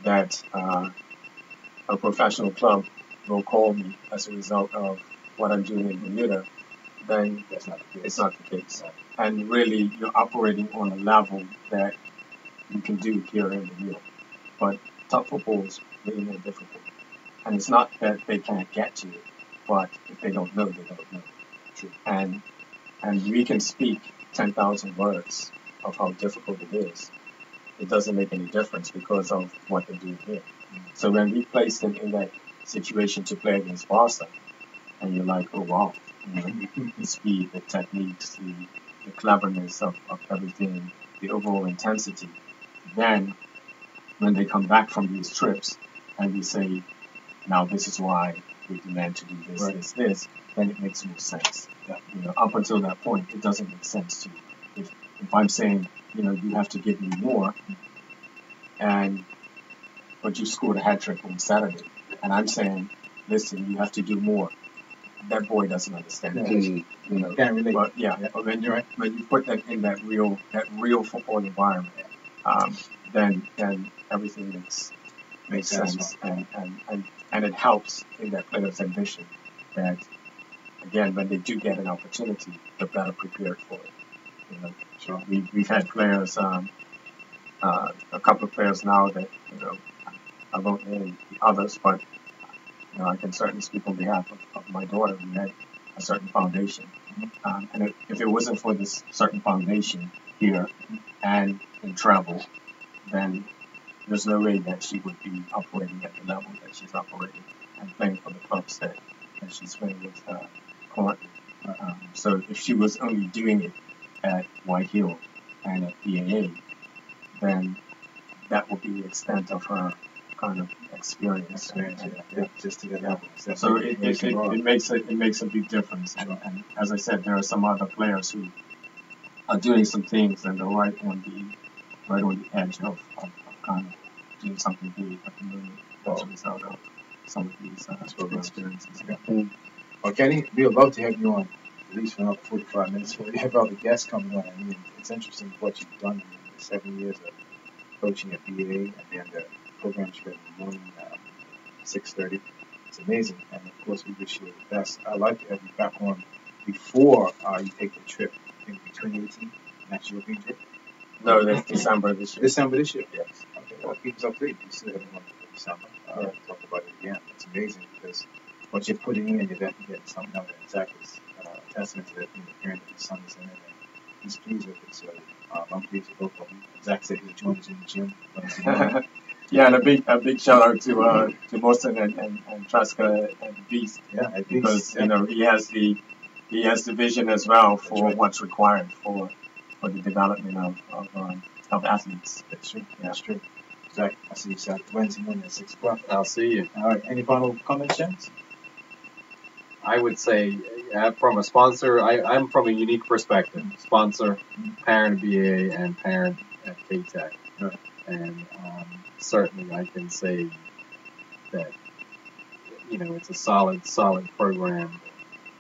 that a professional club will call me as a result of what I'm doing in Bermuda, then it's not the case. And really, you're operating on a level that you can do here in Bermuda. But top football is really more difficult. And it's not that they can't get to it, but if they don't know, they don't know. True. And we can speak 10,000 words of how difficult it is. It doesn't make any difference because of what they do here. So when we place them in that situation to play against Barca, and you're like, oh wow, the speed, the techniques, the cleverness of everything, the overall intensity, then when they come back from these trips and we say, now this is why we demand to do this, this, then it makes more sense. Up until that point, it doesn't make sense to you. If I'm saying, you have to give me more, but you scored a hat trick on Saturday, and I'm saying, listen, you have to do more. That boy doesn't understand that. Can't relate. But when you put that in that real football environment, then everything makes sense, and it helps in that player's ambition that, again, when they do get an opportunity, they're better prepared for it. You know, so we've had players, a couple of players now that, you know, I won't name the others, but you know, I can certainly speak on behalf of my daughter who had a certain foundation. And if it wasn't for this certain foundation here and in travel, then there's no way that she would be operating at the level that she's operating and playing for the clubs that she's playing with currently. So if she was only doing it at White Hill and at BAA, then that would be the extent of her kind of experience. Just to get level. So it makes a big difference. And as I said, there are some other players who are doing some things and they're right on the edge of kind of doing something big at the moment as a result of some of these experiences. Well, Kenny, we would love to have you on at least for another 45 minutes. We have other guests coming on. I mean, it's interesting what you've done in the 7 years of coaching at BA and then the programs you got in the morning, 6:30. It's amazing. And of course, we wish you the best. I'd like to have you back on before you take the trip in 2018, next European trip. No, that's December this year. December this year, yes. Okay, well, keep us updated. You still have one for December. Talk about it again. It's amazing because what you're putting in, you're definitely getting something out of it. Zach is a testament to that, you know, hearing that his son is in it, and he's pleased with it. So I'm pleased with both of them. Zach said he'll join us in the gym. Yeah, and a big shout out to Boston and Traska and Beast. Yeah, because you know he has the vision as well for what's required for the development of athletes. That's true. Yeah. That's true. Zach, I see you Saturday, Wednesday morning at 6 o'clock. I'll see you. All right. Any final comments, James? I would say, from a sponsor, I'm from a unique perspective. Sponsor, parent BA, and parent at K-Tech. Right. And certainly I can say that, you know, it's a solid program,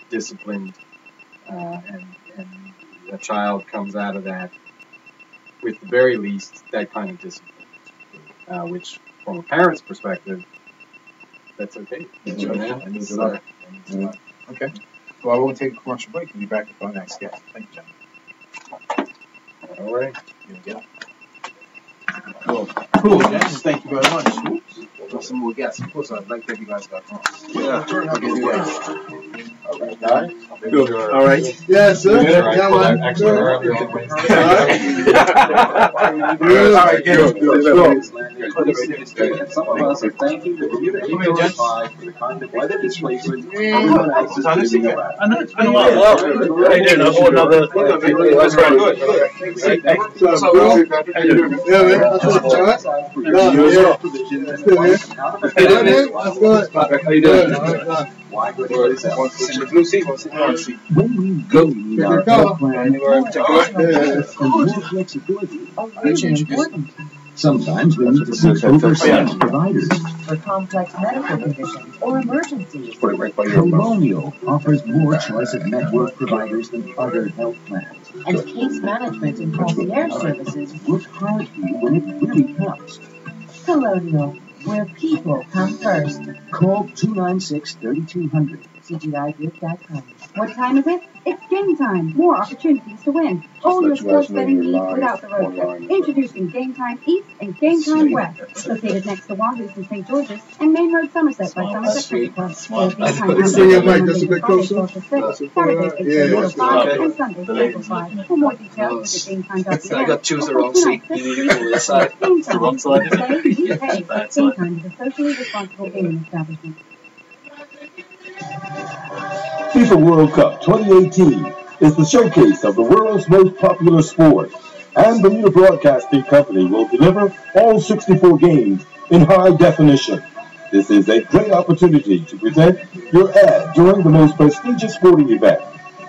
disciplined, and a child comes out of that with the very least that kind of discipline, which from a parent's perspective, that's okay. That's right. That means a lot. Okay. Well, I won't take a commercial break. We'll be back with our next guest. Thank you, gentlemen. All right. Here we go. Cool, James. Thank you very much. Some more guests. Of course, I'd like to have you guys back on. Yeah. I'll get you guys. All right. Good. All right. Yeah, sir. Yeah, man. Actually, earlier on Wednesday. All right, good. Some of us are thanking the community for the kind of weather displacement. I did another thing. That's quite good. Yeah, man. That's what's up. How you doing? Blue sea. When we go need our health plan, and more flexibility are really important. Sometimes we need to see oversized providers for complex medical conditions or emergencies. Colonial offers more choice of network providers than other health plans. And case management and concierge services work hard for you when it really counts. Colonial, where people come first. Call 296-3200. CGIGroup.com. What time is it? It's game time. More opportunities to win. All your sports betting needs without the road trip. Introducing Game Time East and Game Time West. Located next to Wanloose and St. George's and Main Road Somerset by Somerset Country Club. Game Time That's a bit closer. Saturdays 8 till 5 and Sundays 8 till 5. For more details, visit GameTime.com. I got to choose the wrong seat. You need to go to the side. The wrong side. Game Time is a socially responsible gaming establishment. FIFA World Cup 2018 is the showcase of the world's most popular sport, and Bermuda Broadcasting Company will deliver all 64 games in high definition. This is a great opportunity to present your ad during the most prestigious sporting event.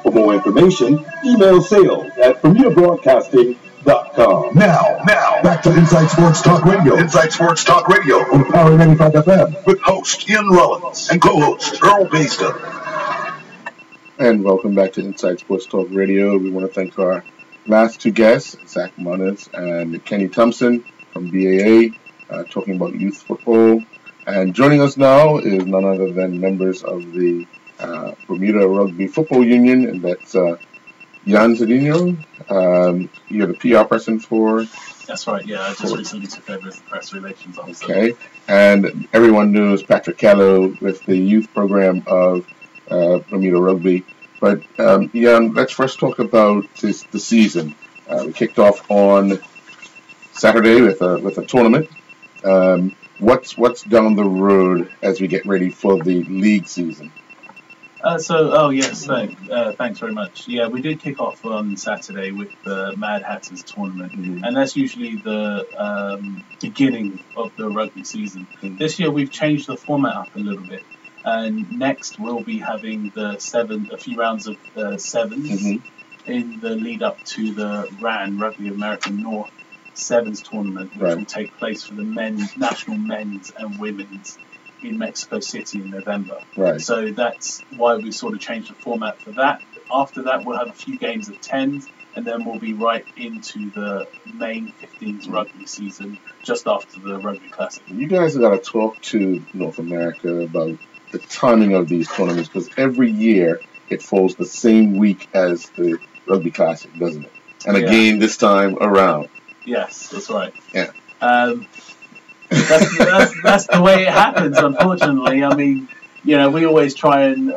For more information, email sales@bermudabroadcasting.com. Now, back to Inside Sports Talk Radio. Inside Sports Talk Radio on Power 95 FM with host Ian Rollins and co-host Earl Bayston. And welcome back to Inside Sports Talk Radio. We want to thank our last two guests, Zach Munners and Kenny Thompson from BAA. talking about youth football. And joining us now is none other than members of the Bermuda Rugby Football Union, and that's Jan Zedinho. You're the PR person for... That's right, yeah. I just recently took over as the press relations officer. Okay. And everyone knows Patrick Callow with the youth program of Bermuda Rugby. But Jan, let's first talk about the season. We kicked off on Saturday with a tournament. What's down the road as we get ready for the league season? Thanks very much. Yeah, we did kick off on Saturday with the Mad Hatters tournament, and that's usually the beginning of the rugby season. This year we've changed the format up a little bit, and next we'll be having a few rounds of sevens in the lead up to the RAN, Rugby American North Sevens tournament, which will take place for the national men's and women's in Mexico City in November. Right. So that's why we sort of changed the format for that. After that, we'll have a few games of 10s, and then we'll be right into the main 15s rugby season just after the Rugby Classic. You guys have got to talk to North America about the timing of these tournaments, because every year it falls the same week as the Rugby Classic, doesn't it? And again this time around. Yes, that's right. Yeah. That's the way it happens, unfortunately. I mean, we always try and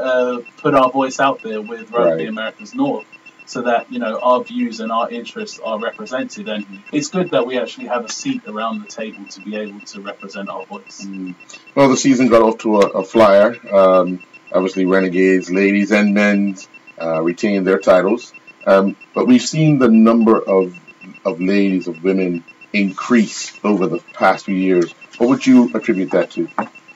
put our voice out there with Rugby America's North, so that our views and our interests are represented, and it's good that we actually have a seat around the table to be able to represent our voice. Well, the season got off to a flyer. Obviously, Renegades, ladies and men's, retained their titles, but we've seen the number of ladies, of women, increase over the past few years. What would you attribute that to?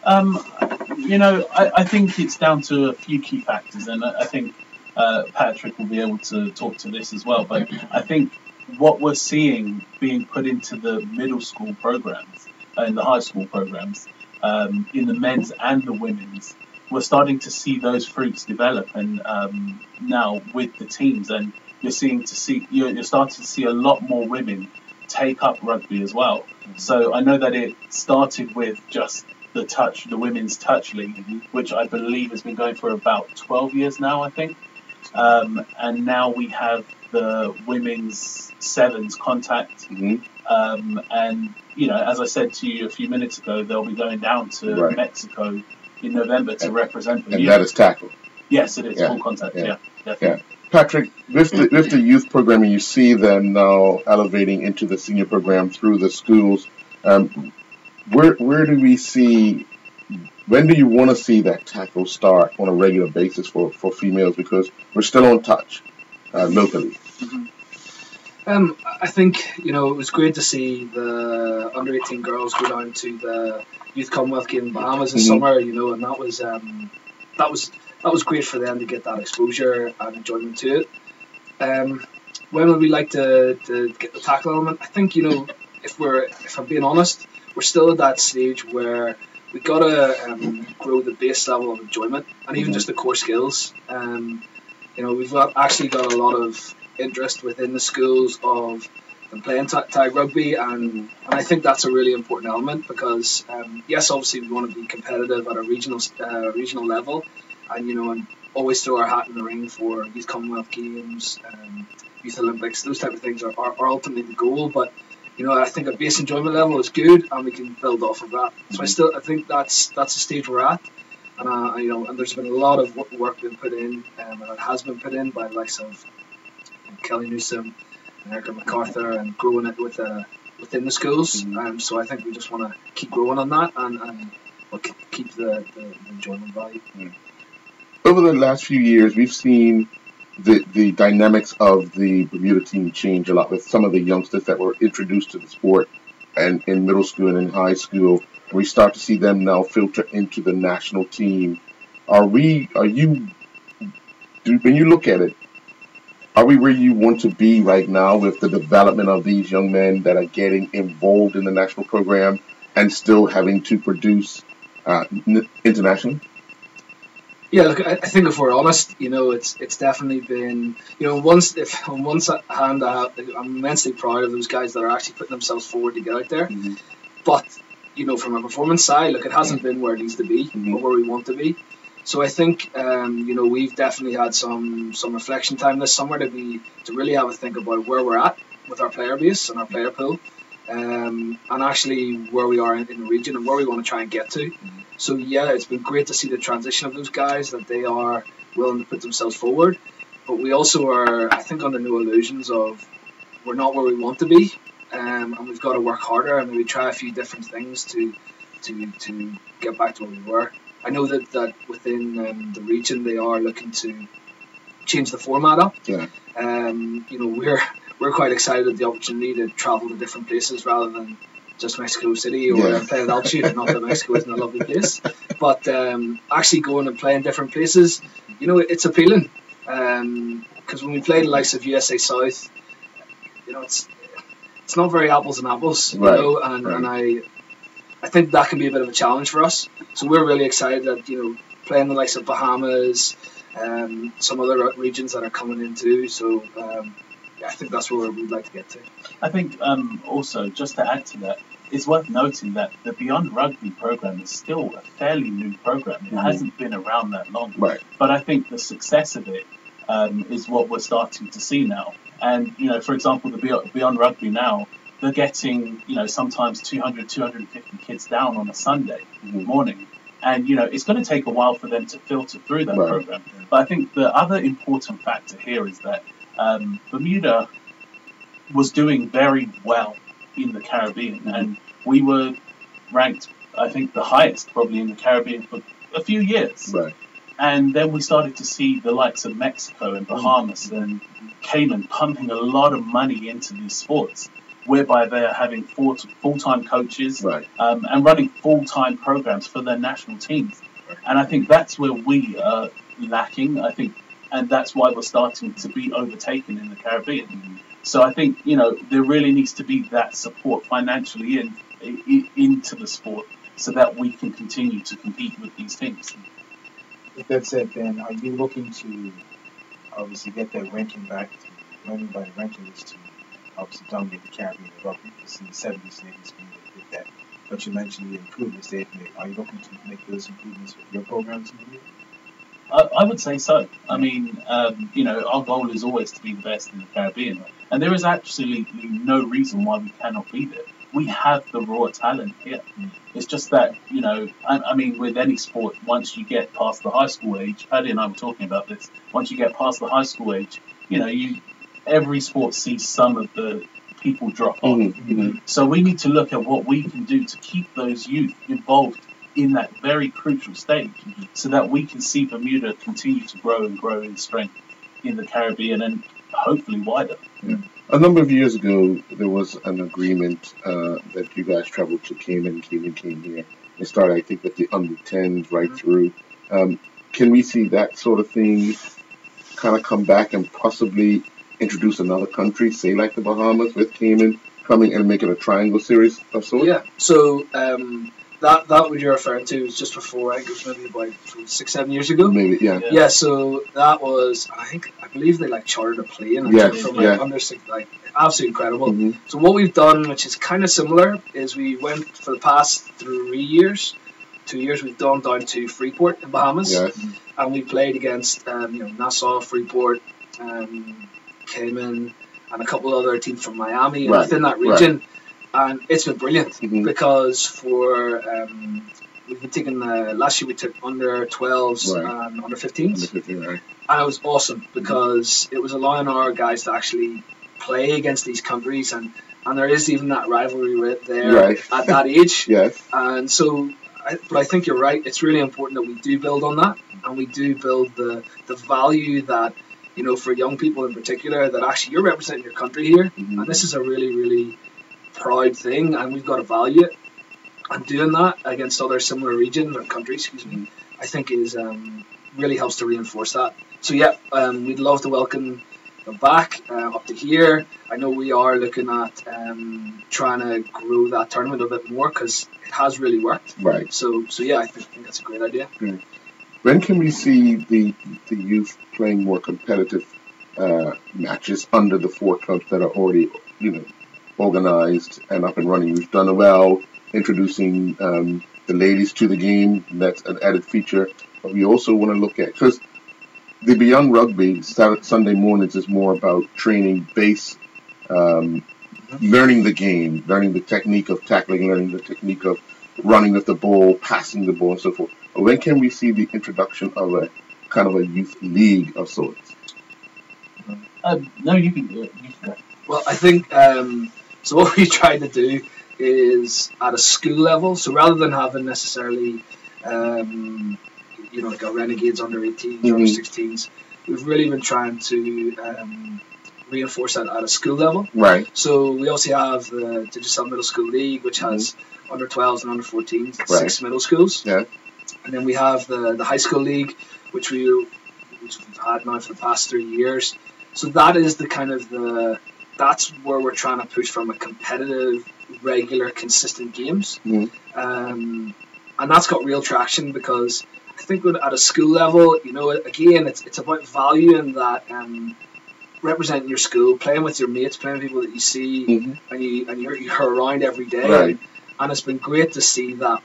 I think it's down to a few key factors, and I think Patrick will be able to talk to this as well. But I think what we're seeing being put into the middle school programs and the high school programs, in the men's and the women's, we're starting to see those fruits develop, and now with the teams, and you're starting to see a lot more women take up rugby as well. So I know that it started with just the women's touch league, which I believe has been going for about 12 years now, I think. And now we have the women's sevens contact. And, as I said to you a few minutes ago, they'll be going down to Mexico in November to represent them. And that is tackle. Yes, it is. Full contact, yeah, definitely. Yeah. Patrick, with the youth programming, you see them now elevating into the senior program through the schools. Where do we see? When do you want to see that tackle start on a regular basis for females? Because we're still on touch locally. I think it was great to see the under-18 girls go down to the Youth Commonwealth game in Bahamas this summer. And that was great for them to get that exposure and enjoyment to it. When would we like to get the tackle element? I think if I'm being honest, we're still at that stage where we gotta grow the base level of enjoyment and even just the core skills. We've actually got a lot of interest within the schools of them playing tag rugby, and I think that's a really important element because yes, obviously we want to be competitive at a regional level, and always throw our hat in the ring for Youth Commonwealth Games, Youth Olympics. Those type of things are ultimately the goal, but I think a base enjoyment level is good, and we can build off of that. So I think that's the stage we're at, and and there's been a lot of work being put in, and it has been put in by the likes of Kelly Newsom and Erica MacArthur, and growing it within the schools. So I think we just want to keep growing on that and keep the enjoyment value. Over the last few years, we've seen the dynamics of the Bermuda team change a lot with some of the youngsters that were introduced to the sport and in middle school and in high school. We start to see them now filter into the national team. When you look at it, are we where you want to be right now with the development of these young men that are getting involved in the national program and still having to produce internationally? Yeah, look, I think if we're honest, it's definitely been, on one hand, I'm immensely proud of those guys that are actually putting themselves forward to get out there. But from a performance side, look, it hasn't been where it needs to be or where we want to be. So I think we've definitely had some reflection time this summer to really have a think about where we're at with our player base and our player pool, and actually where we are in the region and where we want to try and get to. So yeah, it's been great to see the transition of those guys, that they are willing to put themselves forward. But we also are, I think, under no illusions of we're not where we want to be, and we've got to work harder and maybe try a few different things to get back to where we were. I know that within the region they are looking to change the format up. Yeah. We're quite excited at the opportunity to travel to different places rather than just Mexico City or play at altitude. Not that Mexico isn't a lovely place, but actually going and playing different places, it's appealing. Because when we play the likes of USA South, it's not very apples and apples, and I think that can be a bit of a challenge for us. So we're really excited that playing the likes of Bahamas, some other regions that are coming in too. So I think that's where we'd like to get to. I think also, just to add to that, it's worth noting that the Beyond Rugby program is still a fairly new program. It hasn't been around that long. Right. But I think the success of it is what we're starting to see now. And, for example, the Beyond Rugby now, they're getting, sometimes 200, 250 kids down on a Sunday morning. And, it's going to take a while for them to filter through that program. But I think the other important factor here is that Bermuda was doing very well in the Caribbean. And we were ranked, I think, the highest probably in the Caribbean for a few years. Right. And then we started to see the likes of Mexico and Bahamas and Cayman pumping a lot of money into these sports, whereby they're having full-time coaches and running full-time programs for their national teams. And I think that's where we are lacking, and that's why we're starting to be overtaken in the Caribbean. So I think, there really needs to be that support financially into the sport so that we can continue to compete with these teams. With that said, then, are you looking to obviously get that ranking back to running by the ranking is to obviously dominate the Caribbean rugby? Because in the 70s and 80s, we did that. But you mentioned the improvements they've made. Are you looking to make those improvements with your programs in the league? I would say so. I mean, our goal is always to be the best in the Caribbean. And there is absolutely no reason why we cannot be there. We have the raw talent here. It's just that, with any sport, once you get past the high school age, Paddy and I were talking about this, once you get past the high school age, every sport sees some of the people drop off. So we need to look at what we can do to keep those youth involved in that very crucial stage so that we can see Bermuda continue to grow and grow in strength in the Caribbean and hopefully wider. Yeah. A number of years ago, there was an agreement that you guys traveled to Cayman came here. It started, I think, with the under-10s right through. Can we see that sort of thing kind of come back and possibly introduce another country, say like the Bahamas with Cayman, coming and making a triangle series of sorts? Yeah, so that what you're referring to was just before, I think it was maybe about 6-7 years ago. Maybe, yeah. Yeah, so that was, I believe they chartered a plane from under six, absolutely incredible. So what we've done, which is kind of similar, is we went for the past 2 years, we've gone down to Freeport in Bahamas, and we played against Nassau, Freeport, Cayman, and a couple other teams from Miami within that region. And it's been brilliant because we've been taking last year we took under 12s and under 15s, and it was awesome because it was allowing our guys to actually play against these countries, and there is even that rivalry there at that age. And so, but I think you're right. It's really important that we do build on that, and we do build the value that for young people in particular, that actually you're representing your country here, and this is a really, really proud thing, and we've got to value it. And doing that against other similar regions or countries, I think is really helps to reinforce that. So we'd love to welcome them back up to here. I know we are looking at trying to grow that tournament a bit more because it has really worked. Right. So I think that's a great idea. When can we see the youth playing more competitive matches under the 4 clubs that are already organized and up and running? We've done well introducing the ladies to the game. That's an added feature. But we also want to look at, because the Beyond Rugby Sunday mornings is more about training base, learning the game, learning the technique of tackling, learning the technique of running with the ball, passing the ball, and so forth. When can we see the introduction of a kind of a youth league of sorts? No, you can do it. You can go. Well, I think so. What we try to do is at a school level. So rather than having necessarily, like a Renegades under 18s or under 16s, we've really been trying to reinforce that at a school level. Right. So we also have the Digital Middle School League, which has under 12s and under 14s, Right. 6 middle schools. Yeah. And then we have the High School League, which we've had now for the past 3 years. So that is the kind of that's where we're trying to push from a competitive, regular, consistent games. And that's got real traction because I think at a school level, again, it's about valuing that, representing your school, playing with your mates, playing with people that you see and you're around every day. Right. And it's been great to see that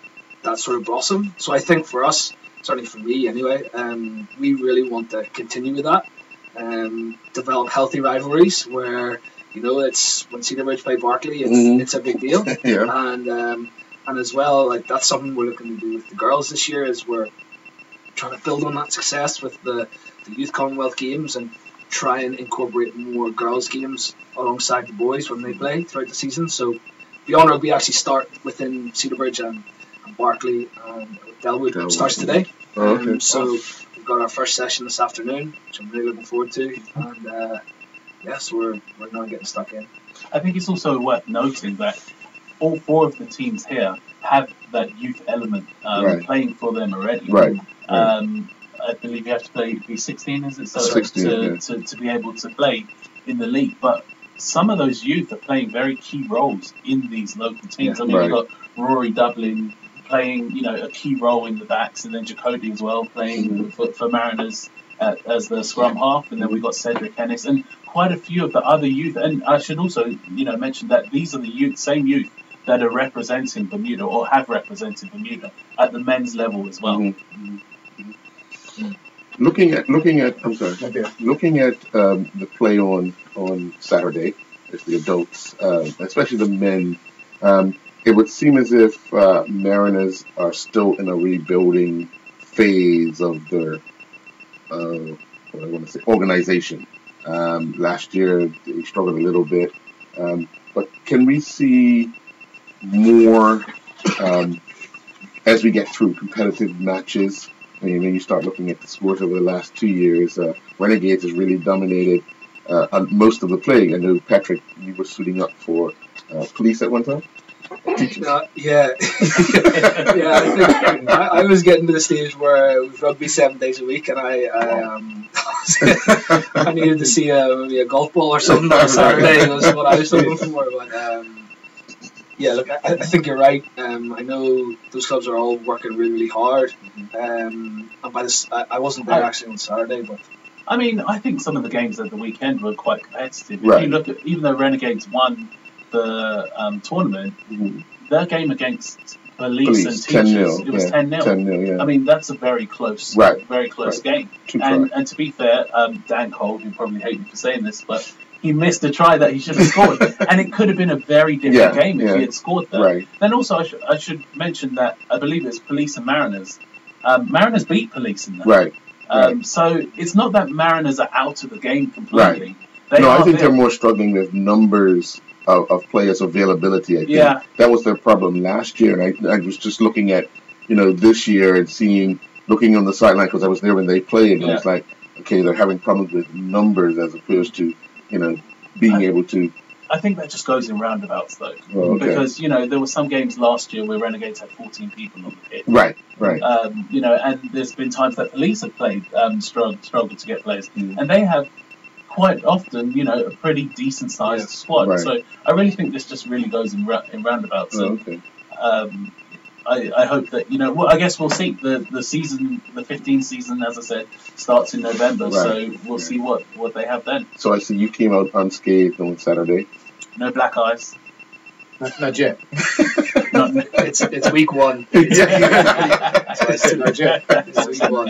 sort of blossom. So I think for us, certainly for me anyway, we really want to continue with that. Develop healthy rivalries where it's when Cedar Bridge play Barkley, it's a big deal. Yeah. And as well, like that's something we're looking to do with the girls this year, is we're trying to build on that success with the Youth Commonwealth Games and try and incorporate more girls games alongside the boys when they play throughout the season. So Beyond Rugby actually start within Cedar Bridge and Barkley and Delwood starts today. Oh, okay. So we've got our first session this afternoon, which I'm really looking forward to. And so we're now getting stuck in. I think it's also worth noting that all 4 of the teams here have that youth element playing for them already. Right. I believe you have to be 16, is it? So 16, to be able to play in the league. But some of those youth are playing very key roles in these local teams. Yeah, I mean, right. you've got Rory Dublin playing, a key role in the backs, and then Jacody as well playing for Mariners as the scrum half, and then we've got Cedric Ennis and quite a few of the other youth. And I should also, mention that these are the same youth that are representing Bermuda or have represented Bermuda at the men's level as well. Looking at the play on Saturday, if the adults, especially the men, it would seem as if Mariners are still in a rebuilding phase of their organization. Last year they struggled a little bit, but can we see more as we get through competitive matches? I mean, when you start looking at the scores over the last 2 years, Renegades has really dominated most of the play. I know, Patrick, you were suiting up for police at one time? Yeah. I think I was getting to the stage where it was rugby 7 days a week, and I needed to see maybe a golf ball or something on Saturday. Was what I was looking for. But look, I think you're right. I know those clubs are all working really, really hard. And by this, I wasn't there actually on Saturday, but I mean, I think some of the games at the weekend were quite competitive. Right. If you look at, even though Renegades won the tournament, their game against police and teachers, 10-0, it was 10-0. 10-0, yeah. I mean, that's a very close, game. And to be fair, Dan Cole, who probably hate me for saying this, but he missed a try that he should have scored, and it could have been a very different game if he had scored that. Right. Then also, I should mention that I believe it's Police and Mariners. Mariners beat Police in that. Right. So it's not that Mariners are out of the game completely. Right. I think they're more struggling with numbers of players' availability. I think that was their problem last year, and I was just looking at this year and looking on the sideline because I was there when they played, and it was like, okay, they're having problems with numbers as opposed to being able to. I think that just goes in roundabouts though, Oh, okay. because there were some games last year where Renegades had 14 people on the pitch. Right. And there's been times that police have played struggled to get players, and they have quite often a pretty decent sized squad. Right. So I really think this just really goes in roundabouts. Oh, okay. I hope that I guess we'll see the season, the 15 season, as I said, starts in November. Right. So we'll see what they have then. So I see you came out unscathed on Saturday. No black eyes. Not yet. Not it's week one. So I said legit. It's week one.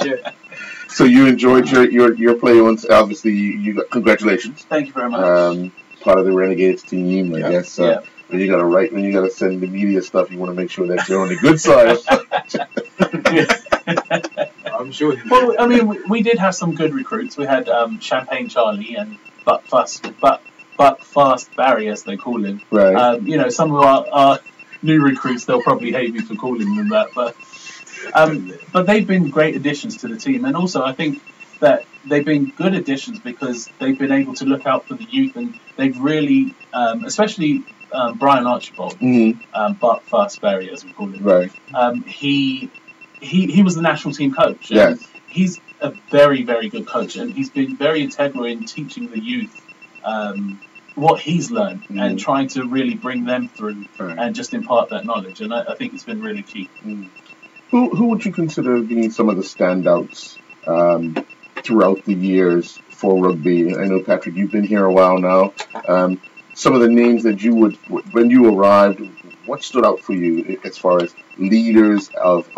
So you enjoyed your play once. Obviously, you got congratulations. Thank you very much. Part of the Renegades team, I guess. Yeah. When you gotta send the media stuff, you want to make sure that you're on the good side. I'm sure. Well, I mean, we did have some good recruits. We had Champagne Charlie and Buck Fast Barry, as they call him. Right. You know, some of our new recruits, they'll probably hate me for calling them that, but they've been great additions to the team, and also I think that they've been good additions because they've been able to look out for the youth, and they've really, especially Brian Archibald, Buck Fast Barry, as we call him. Right. He was the national team coach. Yes. He's a very, very good coach, and he's been very integral in teaching the youth what he's learned and trying to really bring them through and just impart that knowledge. And I think it's been really key. Who would you consider being some of the standouts throughout the years for rugby? I know, Patrick, you've been here a while now. Some of the names that you would, when you arrived, what stood out for you as far as leaders of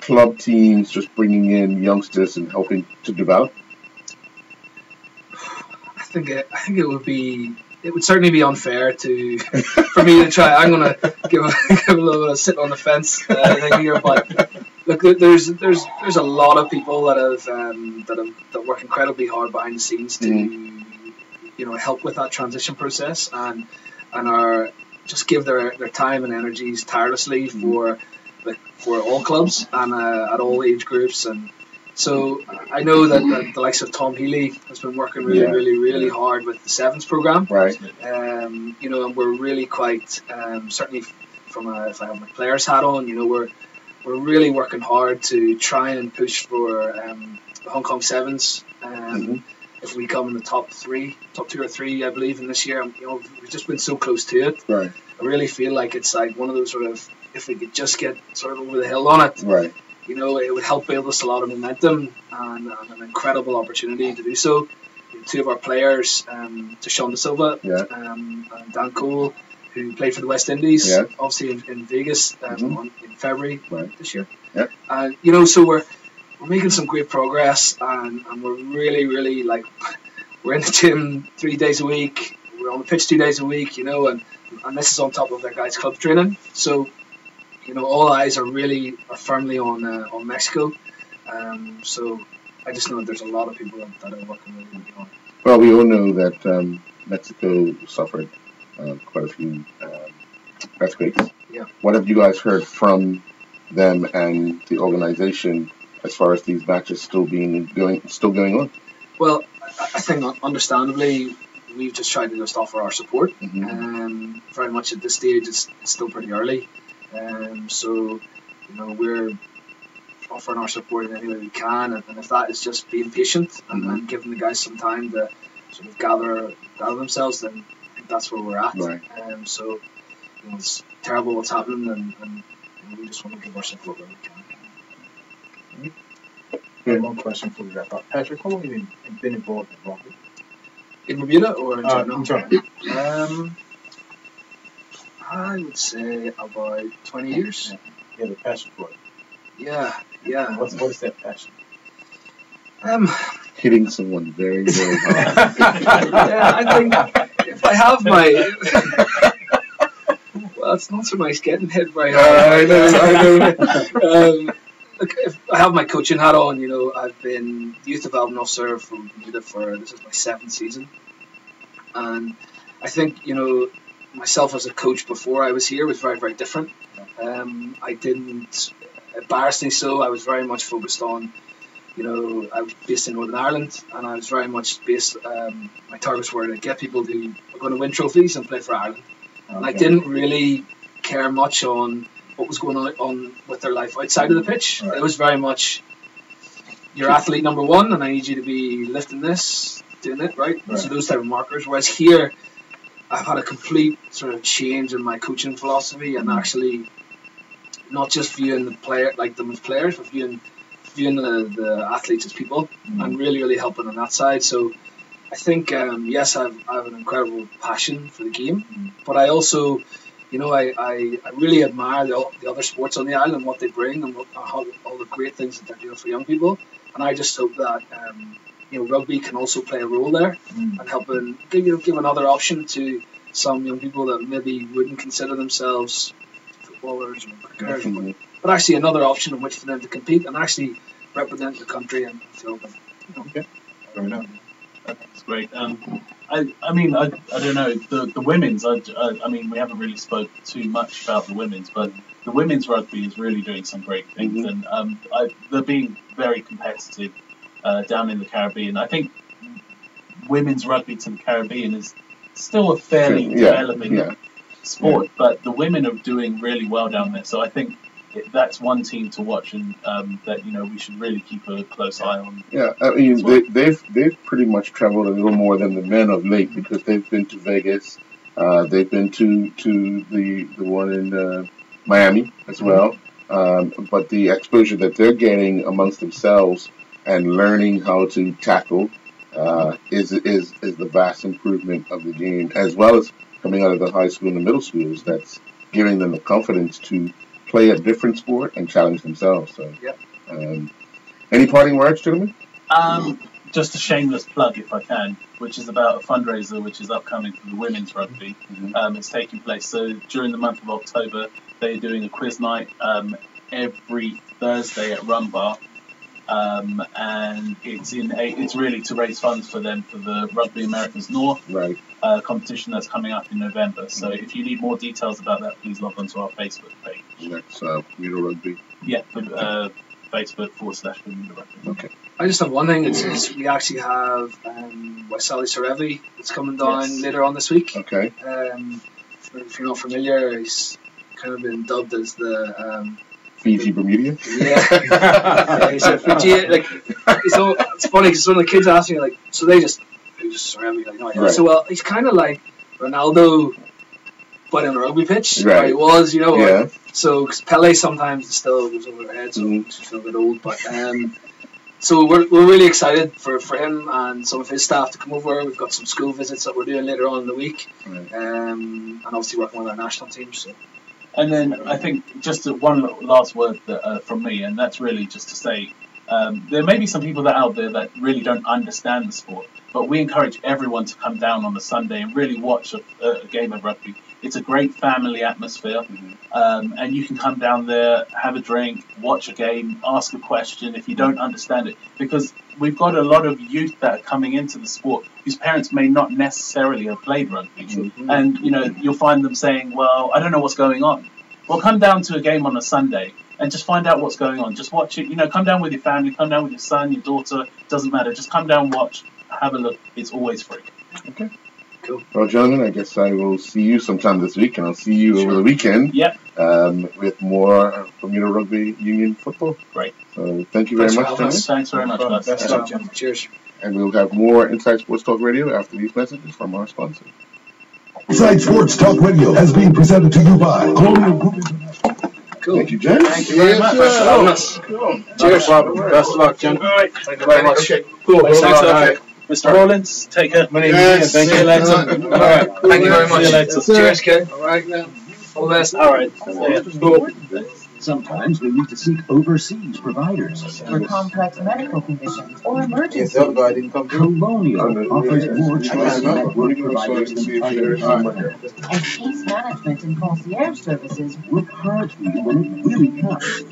club teams, just bringing in youngsters and helping to develop? I think it would certainly be unfair for me to try. I'm gonna give a little bit of sit on the fence thing here, but look, there's a lot of people that work incredibly hard behind the scenes to help with that transition process and are just give their time and energies tirelessly for all clubs and at all age groups. And so I know that the likes of Tom Healy has been working really hard with the Sevens program. Right. And we're really quite certainly if I have my players hat on, we're really working hard to try and push for the Hong Kong Sevens. If we come in the top 2 or 3, I believe, in this year, we've just been so close to it. Right. I really feel like it's like one of those sort of, if we could just get sort of over the hill on it, right. It would help build us a lot of momentum and an incredible opportunity to do so. 2 of our players, Deshaun De Silva and Dan Cole, who played for the West Indies, obviously in Vegas in February this year. Yeah. And so we're making some great progress, and we're really we're in the gym 3 days a week. We're on the pitch 2 days a week, and this is on top of their guys' club training. So, all eyes are firmly on Mexico. So I just know that there's a lot of people that are working really hard. Well, we all know that Mexico suffered quite a few earthquakes. Yeah. What have you guys heard from them and the organization as far as these matches still going on? Well, I think understandably we've just tried to just offer our support. Very much at this stage it's still pretty early. So we're offering our support in any way we can, and if that is just being patient and giving the guys some time to sort of gather themselves, then I think that's where we're at. Right. So it's terrible what's happening, and we just want to give our support where we can. One question for you wrap up. Patrick, how long have you been involved in rugby? In Bermuda or in general? In general. I would say about 20 years. You have a passion for it. Yeah. What is that passion? Hitting someone very, very hard. Yeah, I think if I have my... Well, it's not so nice getting hit very hard. I know. Look, if I have my coaching hat on, I've been youth development officer for Bermuda this is my 7th season. And I think, myself as a coach before I was here was very, very different. I didn't, embarrassingly so, I was very much focused on, I was based in Northern Ireland, and I was very much based, my targets were to get people who are going to win trophies and play for Ireland. Okay. And I didn't really care much on what was going on with their life outside of the pitch. Right. It was very much, you're athlete number 1, and I need you to be lifting this, doing it, right? So those type of markers. Whereas here, I've had a complete sort of change in my coaching philosophy, and actually not just viewing the player like them as players, but viewing the athletes as people, and really helping on that side. So I think yes, I have an incredible passion for the game, but I also I really admire the other sports on the island and what they bring and how, all the great things that they're doing for young people. And I just hope that rugby can also play a role there and helping give another option to some young people that maybe wouldn't consider themselves footballers or cricketers, but actually another option in which for them to compete and actually represent the country and field them. Okay, fair enough. That's great. I don't know the women's. I mean, we haven't really spoke too much about the women's, but the women's rugby is really doing some great things, and they're being very competitive down in the Caribbean. I think women's rugby to the Caribbean is still a fairly developing sport, but the women are doing really well down there. So I think that's one team to watch, and that we should really keep a close eye on. Yeah, I mean they've pretty much traveled a little more than the men of late because they've been to Vegas, they've been to the one in Miami as well. But the exposure that they're getting amongst themselves and learning how to tackle is the vast improvement of the game, as well as coming out of the high school and the middle schools. That's giving them the confidence to play a different sport and challenge themselves. So, any parting words, gentlemen? Just a shameless plug, if I can, which is about a fundraiser which is upcoming for the women's rugby. It's taking place. So during the month of October, they're doing a quiz night every Thursday at Rum Bar. And it's really to raise funds for them for the Rugby Americas North competition that's coming up in November. So if you need more details about that, please log on to our Facebook page. That's Bermuda Rugby. Yeah, Facebook.com/Bermuda Rugby. Okay. I just have one thing. It's we actually have Waisali Sarevi that's coming down later on this week. Okay. If you're not familiar, he's kind of been dubbed as the Fiji Bermudian. Yeah, he's a Fiji. It's funny because when the kids ask me, so they just surround me So well, he's kind of like Ronaldo, but in a rugby pitch. Right. He was, So cause Pele sometimes still goes over their head, so he's just a bit old. But so we're really excited for him and some of his staff to come over. We've got some school visits that we're doing later on in the week, and obviously working with our national team. So. And then I think just one last word from me, and that's really just to say there may be some people out there that really don't understand the sport, but we encourage everyone to come down on a Sunday and really watch a game of rugby. It's a great family atmosphere, and you can come down there, have a drink, watch a game, ask a question if you don't understand it, because we've got a lot of youth that are coming into the sport whose parents may not necessarily have played rugby, and you'll find them saying, well, I don't know what's going on. Well, come down to a game on a Sunday and just find out what's going on. Just watch it. Come down with your family, come down with your son, your daughter, doesn't matter. Just come down, watch, have a look. It's always free. Okay. Cool. Well, gentlemen, I guess I will see you sometime this week, and I'll see you over the weekend. Yep. With more Bermuda Rugby Union football. Great. So thank you very much, gentlemen. Thanks very much, guys. Best of luck. Cheers. And we'll have more Inside Sports Talk Radio after these messages from our sponsor. Inside Sports Talk Radio has been presented to you by Colonial Group International. Cool. Thank you, Jen. Thank you very much. Cool. Cheers, Robert. Best of luck, Jen. All right. Thank you very much. Okay. Cool. Thanks, Thanks, Mr. Rollins, take care. My name is Ian. Thank you. Later. All right. Thank you very much. See you later. Cheers, kid. All right, now. All the best. All right. Cool. Sometimes we need to seek overseas providers. For complex medical conditions or Yes, emergencies. the other guy didn't come through. Colonial offers more choice network providers than other partners. And case management and concierge services. Look hard for you when it really counts.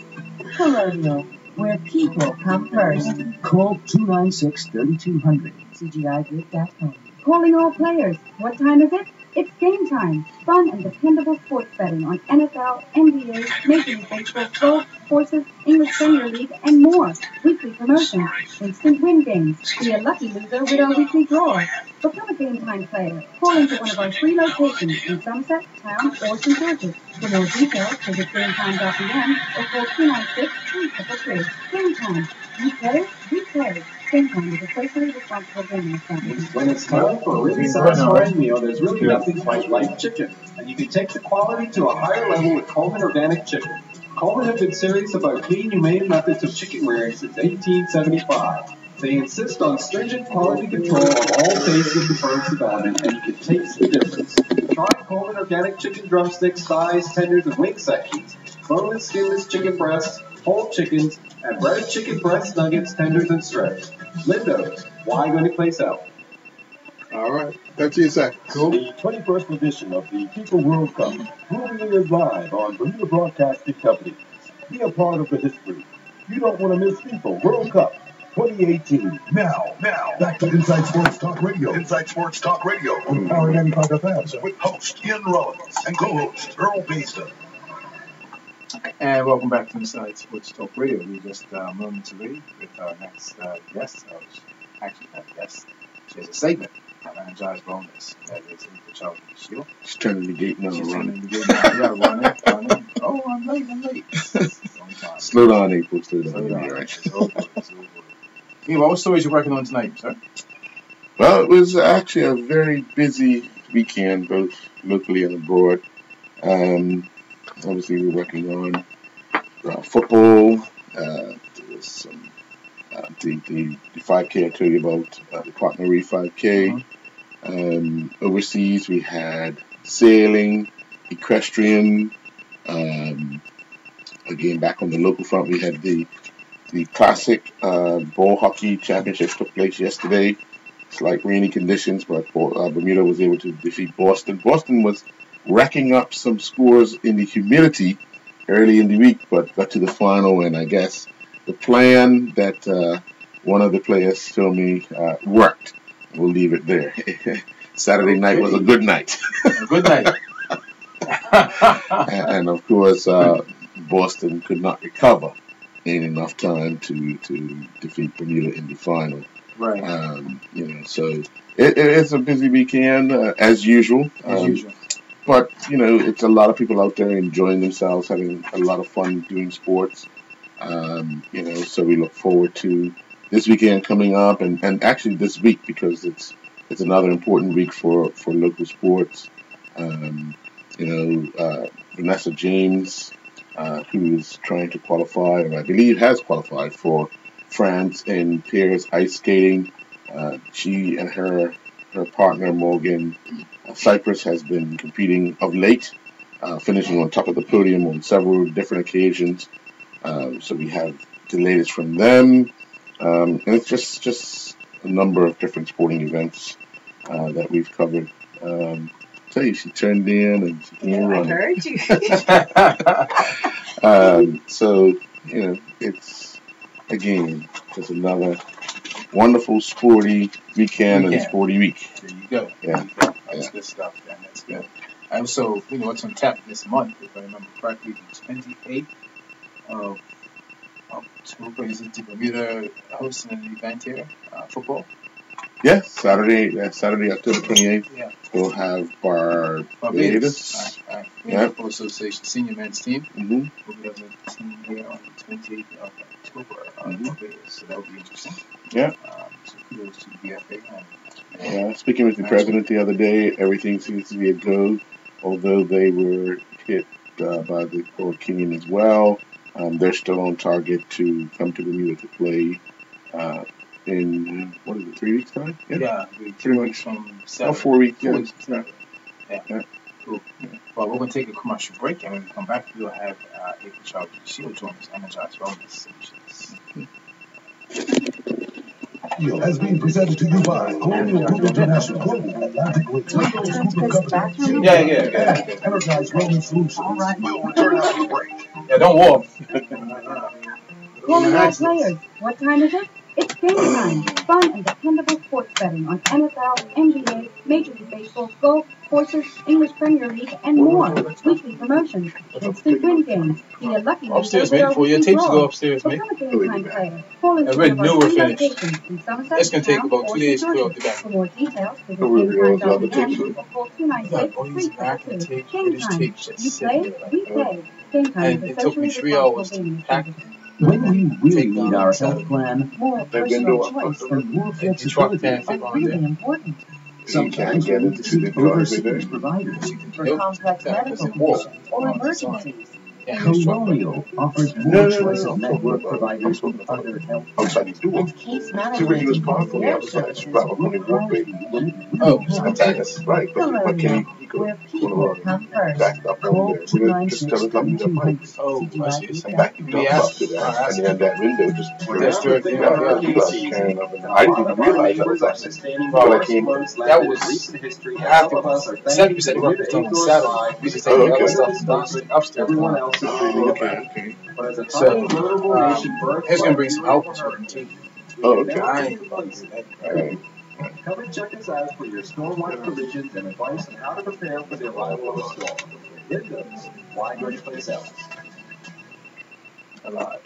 Colonial, where people come first. Call 296-3200. CGIGroup.com. Calling all players. What time is it? It's game time. Fun and dependable sports betting on NFL, NBA, Major League Baseball, golf, horses, English Premier League, and more. Weekly promotions, instant win games. Be a lucky loser with our weekly draw. Become a game time player. Call into one of our 3 locations in Somerset, Town, or St. George's. For more details, visit gametime.pm or call 296-333. Game time. You play, we play. Game time is a socially responsible gaming establishment. When it's time for a really satisfying meal, there's really nothing quite like chicken. And you can take the quality to a higher level with Coleman Organic Chicken. Coleman have been serious about clean, humane methods of chicken rearing since 1875. They insist on stringent quality control of all phases of the bird's development, and you can taste the difference. Try Coleman organic chicken drumsticks, thighs, tenders, and wing sections, boneless, skinless chicken breasts, whole chickens, and breaded chicken breast nuggets, tenders, and strips. Lindo's, why go any place else? All right. Back to you, Zach. Cool. The 21st edition of the FIFA World Cup will be aired live on Bermuda Broadcasting Company. Be a part of the history. You don't want to miss FIFA World Cup 2018. Now, back to Inside Sports Talk Radio. Inside Sports Talk Radio on Power 95 FM with host Ian Rollins and co-host Earl Bayston. And welcome back to Inside Sports Talk Radio. We just moments away with our next guest. Actually, not a guest. She has a segment on Energized Wellness. That is in the Charlie Shield. She's turning the gate now. She's turning the gate now. Yeah, running. Oh, I'm late. Slow down, April. Slow down. All Right. It's over. Anyway, what stories you working on tonight, sir? Well, it was actually a very busy weekend, both locally and abroad. Obviously, we're working on football. There was some the 5K I told you about, the Partner Reef 5K. Overseas, we had sailing, equestrian. Again, back on the local front, we had the classic ball hockey championships took place yesterday. It's like rainy conditions, but Bermuda was able to defeat Boston. Boston was racking up some scores in the humidity early in the week, but got to the final, and I guess the plan that one of the players told me worked. We'll leave it there. Saturday night was a good night. A good night. and of course, Boston could not recover in enough time to defeat Bermuda in the final. Right. So it's a busy weekend as usual. But it's a lot of people out there enjoying themselves, having a lot of fun doing sports. So we look forward to this weekend coming up, and actually this week, because it's another important week for local sports. Vanessa James, who is trying to qualify, or I believe has qualified for France in pairs ice skating. She and her partner Morgan Cyprus has been competing of late, finishing on top of the podium on several different occasions. So we have the latest from them, and it's just a number of different sporting events that we've covered. Tell you, she turned in and she came running. I heard you. It's again just another wonderful sporty weekend and sporty week. There you go. Yeah. That's good stuff, man. That's good. Also, what's on tap this month, if I remember correctly, the 28th of October, is it Bermuda hosting an event here, football? Yeah, Saturday, October 28th. Yeah. We'll have Barbados. Football Association senior men's team. Mm-hmm. We'll be having a team here on the 28th of October Barbados, so that'll be interesting. Yeah. So kudos to the BFA. Speaking with the president the other day, everything seems to be a go, although they were hit by the Hurricane as well. They're still on target to come to Bermuda to play in, 3 weeks time? Yeah, 3 weeks from 7. 4 weeks. 4 weeks. Yeah. Cool. Well, we're going to take a commercial break, and when we come back, we'll have April Charlie Shield join us, Energized Wellness Solutions. Has been presented to you by Colonial Group International, Global Atlantic Way, Yeah. Energized Wellness Solutions. We'll return after the break. Yeah, don't walk. Calling all players. What time is it? It's game time. Fun and dependable sports betting on NFL, NBA, Major League Baseball, golf, horses, English Premier League, and more. Weekly promotions, instant win games. Be a lucky Upstairs, man. For your tapes to go upstairs, man. Become a game time player. Call into I one read of new our or three finished. locations in Somerset, It's going to take Town, about 2 or days to St. fill up the George. back. For more details, visit Over here, all the other gametime.com tapes. or call 296-322. Game This time. tape just You sitting play, there we like play. Game time And is it a took me socially 3 hours responsible to gaming pack service. When we really need our health plan, more That personal window choice up. and more the truck flexibility can't fit are on really there. important. You can't Sometimes we get need into to the see driveway overseas there. providers for Nope. complex Yeah, medical it's a wall. conditions or Oh, it's on. emergencies. Yeah, he was talking Colonial offers No, more no, no, choice no. of I'm talking network about. I'm providers talking and about other health outside these doors. And case See where you was management parked on the their other side. services Drive up on with the walkway. Oh, Sometimes, right? But can he could where turn people around come and first. back up on Call there. So that just tell him to meet up right. oh, I see. And back you We up asked. to that, and then that window just Well, turns That's down the good. thing Yeah, on yeah. hurricane start season, tearing up. And a I didn't lot even of our realize that neighbors was are happening sustaining until I more came flood in. That in was recent history, and half some the of us are 70% thankful of our to was on the indoor Saturday. side We just for take Oh, the other okay. stuff downstairs, upstairs. everyone else is feeling Oh, the okay, effect. okay. But as a So, vulnerable nation birthed it's by gonna a bring some fear of help a with children too. hurricane, we Oh, can okay. never I be ain't about to do complacent. that. Right. Come and check us out for your stormwater provisions and advice on how to prepare for the arrival of a storm. Here goes. Why go anyplace else? A lot.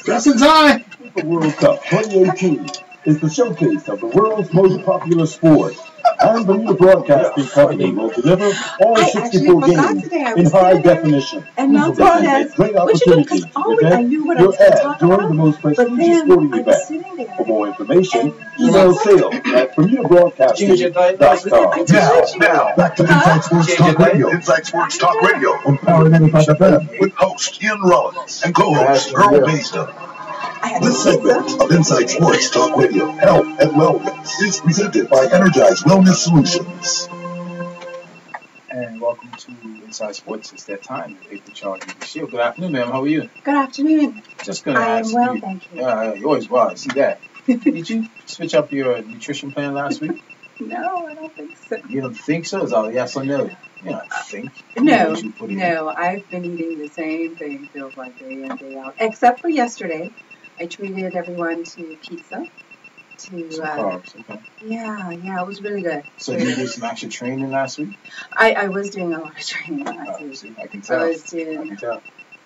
Just in time. FIFA World Cup 2018 is the showcase of the world's most popular sport. And Bermuda Broadcasting Company will deliver all I 64 actually forgot games today. I in was high sitting there definition. and Mom This is says, a great "What you do?" opportunity Because to always I present knew what I was your going to ad talk during about, the most but prestigious then sporting I was event. sitting For there more information, and email sales at Change your diet last week? BermudaBroadcasting.com. Now, back to Inside Sports Talk Radio. Inside Sports Talk Radio on Power 95 FM with host Ian Rollins and co-host Earl Baisden. This segment of Inside Sports Talk Radio, Health and Wellness, is presented by Energize Wellness Solutions. And welcome to Inside Sports. It's that time. April Charles this year. Good afternoon, ma'am. How are you? good afternoon. Just gonna I am ask well, you. thank you. Yeah, you always well. I see that. Did you switch up your nutrition plan last week? No, I don't think so. You don't think so? Is all yes or no? You know, I think. You know No, what you put in. no, I've been eating the same thing, feels like day in, day out. Except for yesterday. I treated everyone to pizza. Some carbs, okay. Yeah, it was really good. So you did some actual training last week? I was doing a lot of training last week. See, I can tell. I was doing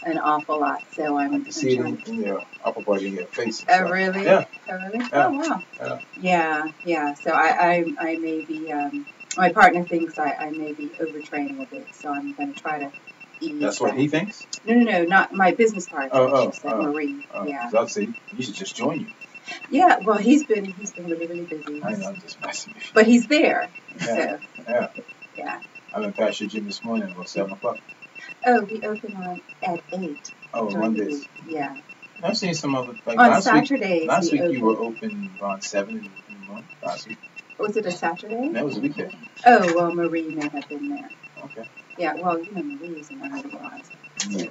an awful lot, so I can see it in your upper body, in your face. Oh, really? Yeah. Oh, really? Yeah. Oh, wow. Yeah. So I may be, my partner thinks I may be overtraining a bit, so I'm going to try to ease That's what he thinks? No, not my business partner. She said Marie. Yeah. I'd say you should just join you. Yeah, well, he's been really, really busy. I know, I'm just messing with you. But he's there. Yeah. So, Yeah. I went past your gym this morning about 7 o'clock. Oh, we open on at 8. Oh, Mondays. Yeah. I've seen some other, like on last Saturdays. Week, last week you were open around 7 in the morning. Last week. Was it a Saturday? That was a weekday. Oh, well, Marie may have been there. Okay. Yeah, well, you know, Marie is an early riser. Yeah.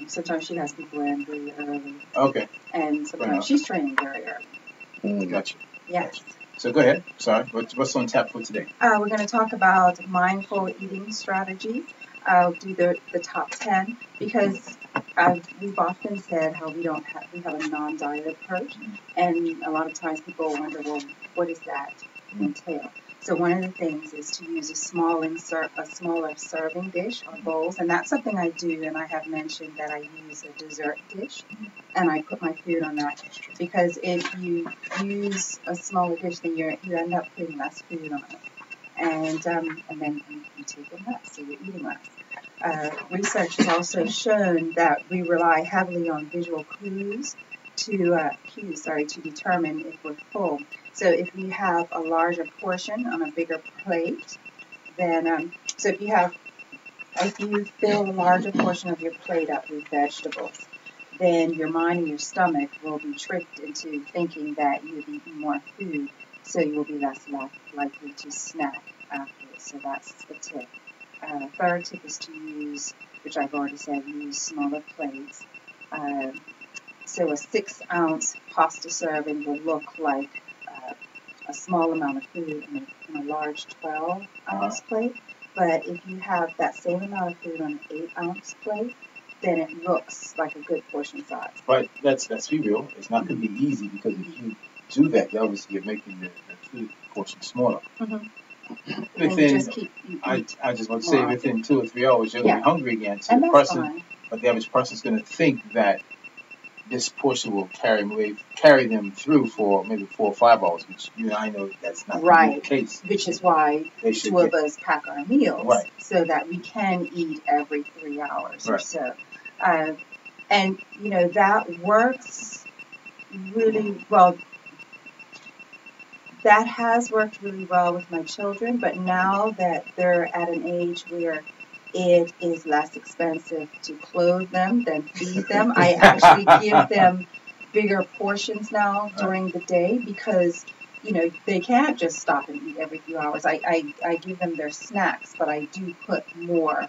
Sometimes she has people in really early. Okay. And sometimes she's training very early. Gotcha. Yes. Gotcha. So go ahead. Sorry. What's on tap for today? We're going to talk about mindful eating strategies. I'll do the top 10 because we've often said how we have a non-diet approach, and a lot of times people wonder, well, what does that entail? So one of the things is to use a smaller serving dish or bowls, and that's something I do, and I have mentioned that I use a dessert dish, and I put my food on that, because if you use a smaller dish, then you end up putting less food on it, and then you take it less, so you're eating less. Research has also shown that we rely heavily on visual cues to determine if we're full. So if you have a larger portion on a bigger plate, then if you fill a larger portion of your plate up with vegetables, then your mind and your stomach will be tricked into thinking that you've eaten more food, so you will be less likely to snack afterwards. So that's the tip. Third tip is to use, which I've already said, use smaller plates. So a 6-ounce pasta serving will look like a small amount of food in a large 12-ounce plate. But if you have that same amount of food on an 8-ounce plate, then it looks like a good portion size. But let's be real. It's not going to be easy, because if you do that, obviously you're making the food portion smaller. Mm-hmm. Within, I just want to say, within 2 or 3 hours, you're going to be hungry again. So the person, but the average person is going to think that this portion will carry them through for maybe 4 or 5 hours, which I know that's not the case. Which is why 2 of us pack our meals, so that we can eat every 3 hours or so. And that works really well. That has worked really well with my children, but now that they're at an age where it is less expensive to clothe them than feed them. I actually give them bigger portions now during the day because, you know, they can't just stop and eat every few hours. I give them their snacks, but I do put more,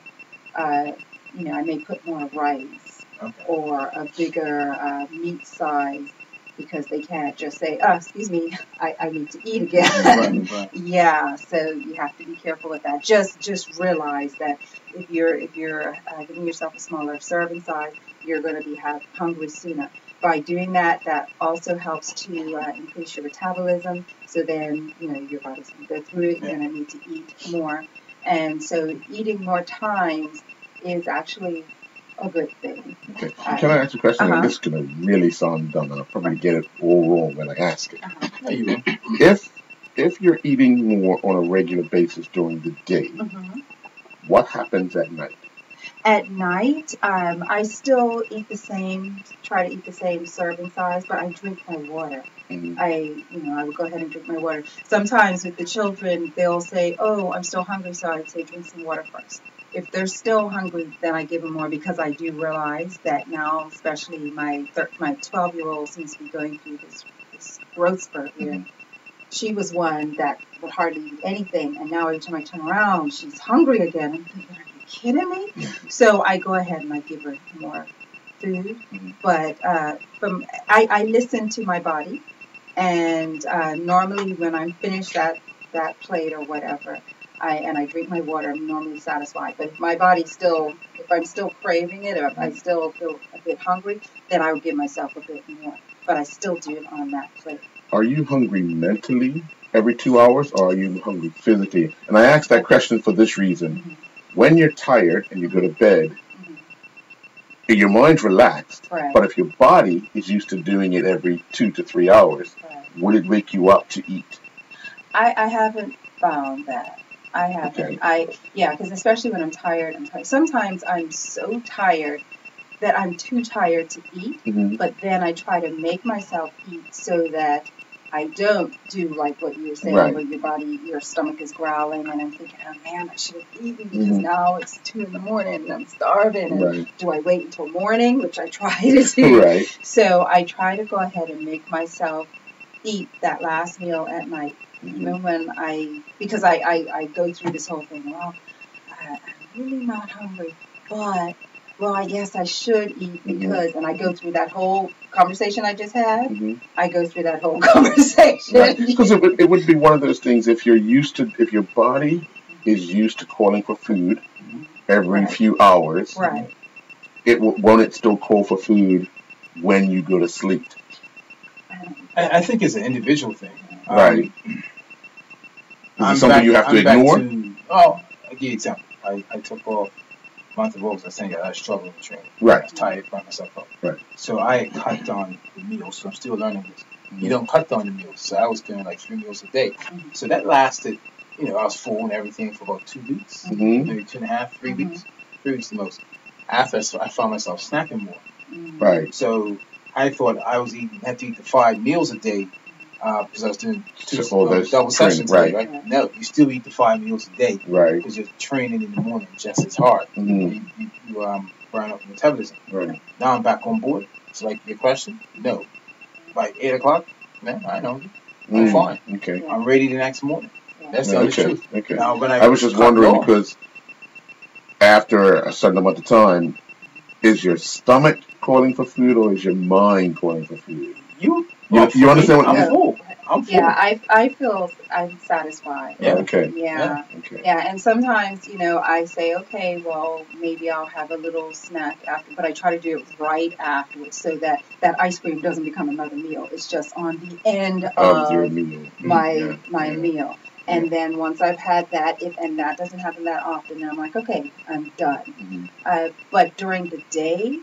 you know, I may put more rice or a bigger meat size because they can't just say, oh, excuse me, I need to eat again. Right. Yeah, so you have to be careful with that. Just realize that if you're giving yourself a smaller serving size, you're going to be hungry sooner. By doing that, that also helps to increase your metabolism. So then, you know, your body's going to go through it. You're going to need to eat more. And so eating more times is actually a good thing. Okay. Can I ask a question? And this is going to really sound dumb, and I'll probably get it all wrong when I ask it. No, you won't. If you're eating more on a regular basis during the day, what happens at night? At night, I still eat the same, try to eat the same serving size, but I drink my water. I would go ahead and drink my water. Sometimes with the children, they'll say, oh, I'm still hungry, so I'd say drink some water first. If they're still hungry, then I give them more because I do realize that now, especially my 12-year-old seems to be going through this growth spurt where she was one that would hardly eat anything, and now every time I turn around, she's hungry again. I'm thinking, are you kidding me? So I go ahead and I give her more food. But I listen to my body, and normally when I'm finished that plate or whatever, I drink my water, I'm normally satisfied. But if my body's if I'm still craving it, or if I still feel a bit hungry, then I will give myself a bit more. But I still do it on that plate. Are you hungry mentally every 2 hours, or are you hungry physically? And I ask that question for this reason. When you're tired and you go to bed, your mind's relaxed, but if your body is used to doing it every 2 to 3 hours, would it wake you up to eat? I haven't found that. I haven't. Because especially when I'm tired, sometimes I'm so tired that I'm too tired to eat, but then I try to make myself eat so that I don't do like what you were saying, where your stomach is growling, and I'm thinking, oh man, I should have eaten because now it's 2 in the morning and I'm starving, and do I wait until morning, which I try to do. So I try to go ahead and make myself eat that last meal at night, even when because I go through this whole thing, well, I'm really not hungry, but well, I guess I should eat because, and I go through that whole conversation I just had. I go through that whole conversation. Because it would be one of those things, if your body is used to calling for food every few hours, won't it still call for food when you go to sleep? I think it's an individual thing. Right. Is it something you have to ignore? I'll give you an example. I took off month of August. I was saying I was struggling with training. Right. I was tired by myself up. Right. So I cut down the meals. So I'm still learning this. You don't cut down the meals. So I was doing like 3 meals a day. So that lasted, I was full and everything for about 2 weeks, maybe 2.5, 3 weeks. 3 weeks the most. After I found myself snacking more. Right. So I thought I had to eat the 5 meals a day because I was doing double sessions a day, right? No, you still eat the 5 meals a day, right? Because you're training in the morning just as hard. You burn up metabolism. Right. Now I'm back on board. It's like your question. No, by 8 o'clock, man, I know. I'm fine. Okay. I'm ready the next morning. That's the honest truth. Okay. Now, when I was just wondering because after a certain amount of time, is your stomach calling for food or is your mind calling for food? You understand what I'm full. Yeah, I feel I'm satisfied. Yeah. Okay. Yeah. Okay. Yeah, and sometimes, I say, okay, well, maybe I'll have a little snack after, but I try to do it right afterwards so that ice cream doesn't become another meal. It's just on the end of your meal. my meal. And then once I've had that, and that doesn't happen that often, then I'm like, okay, I'm done. But during the day,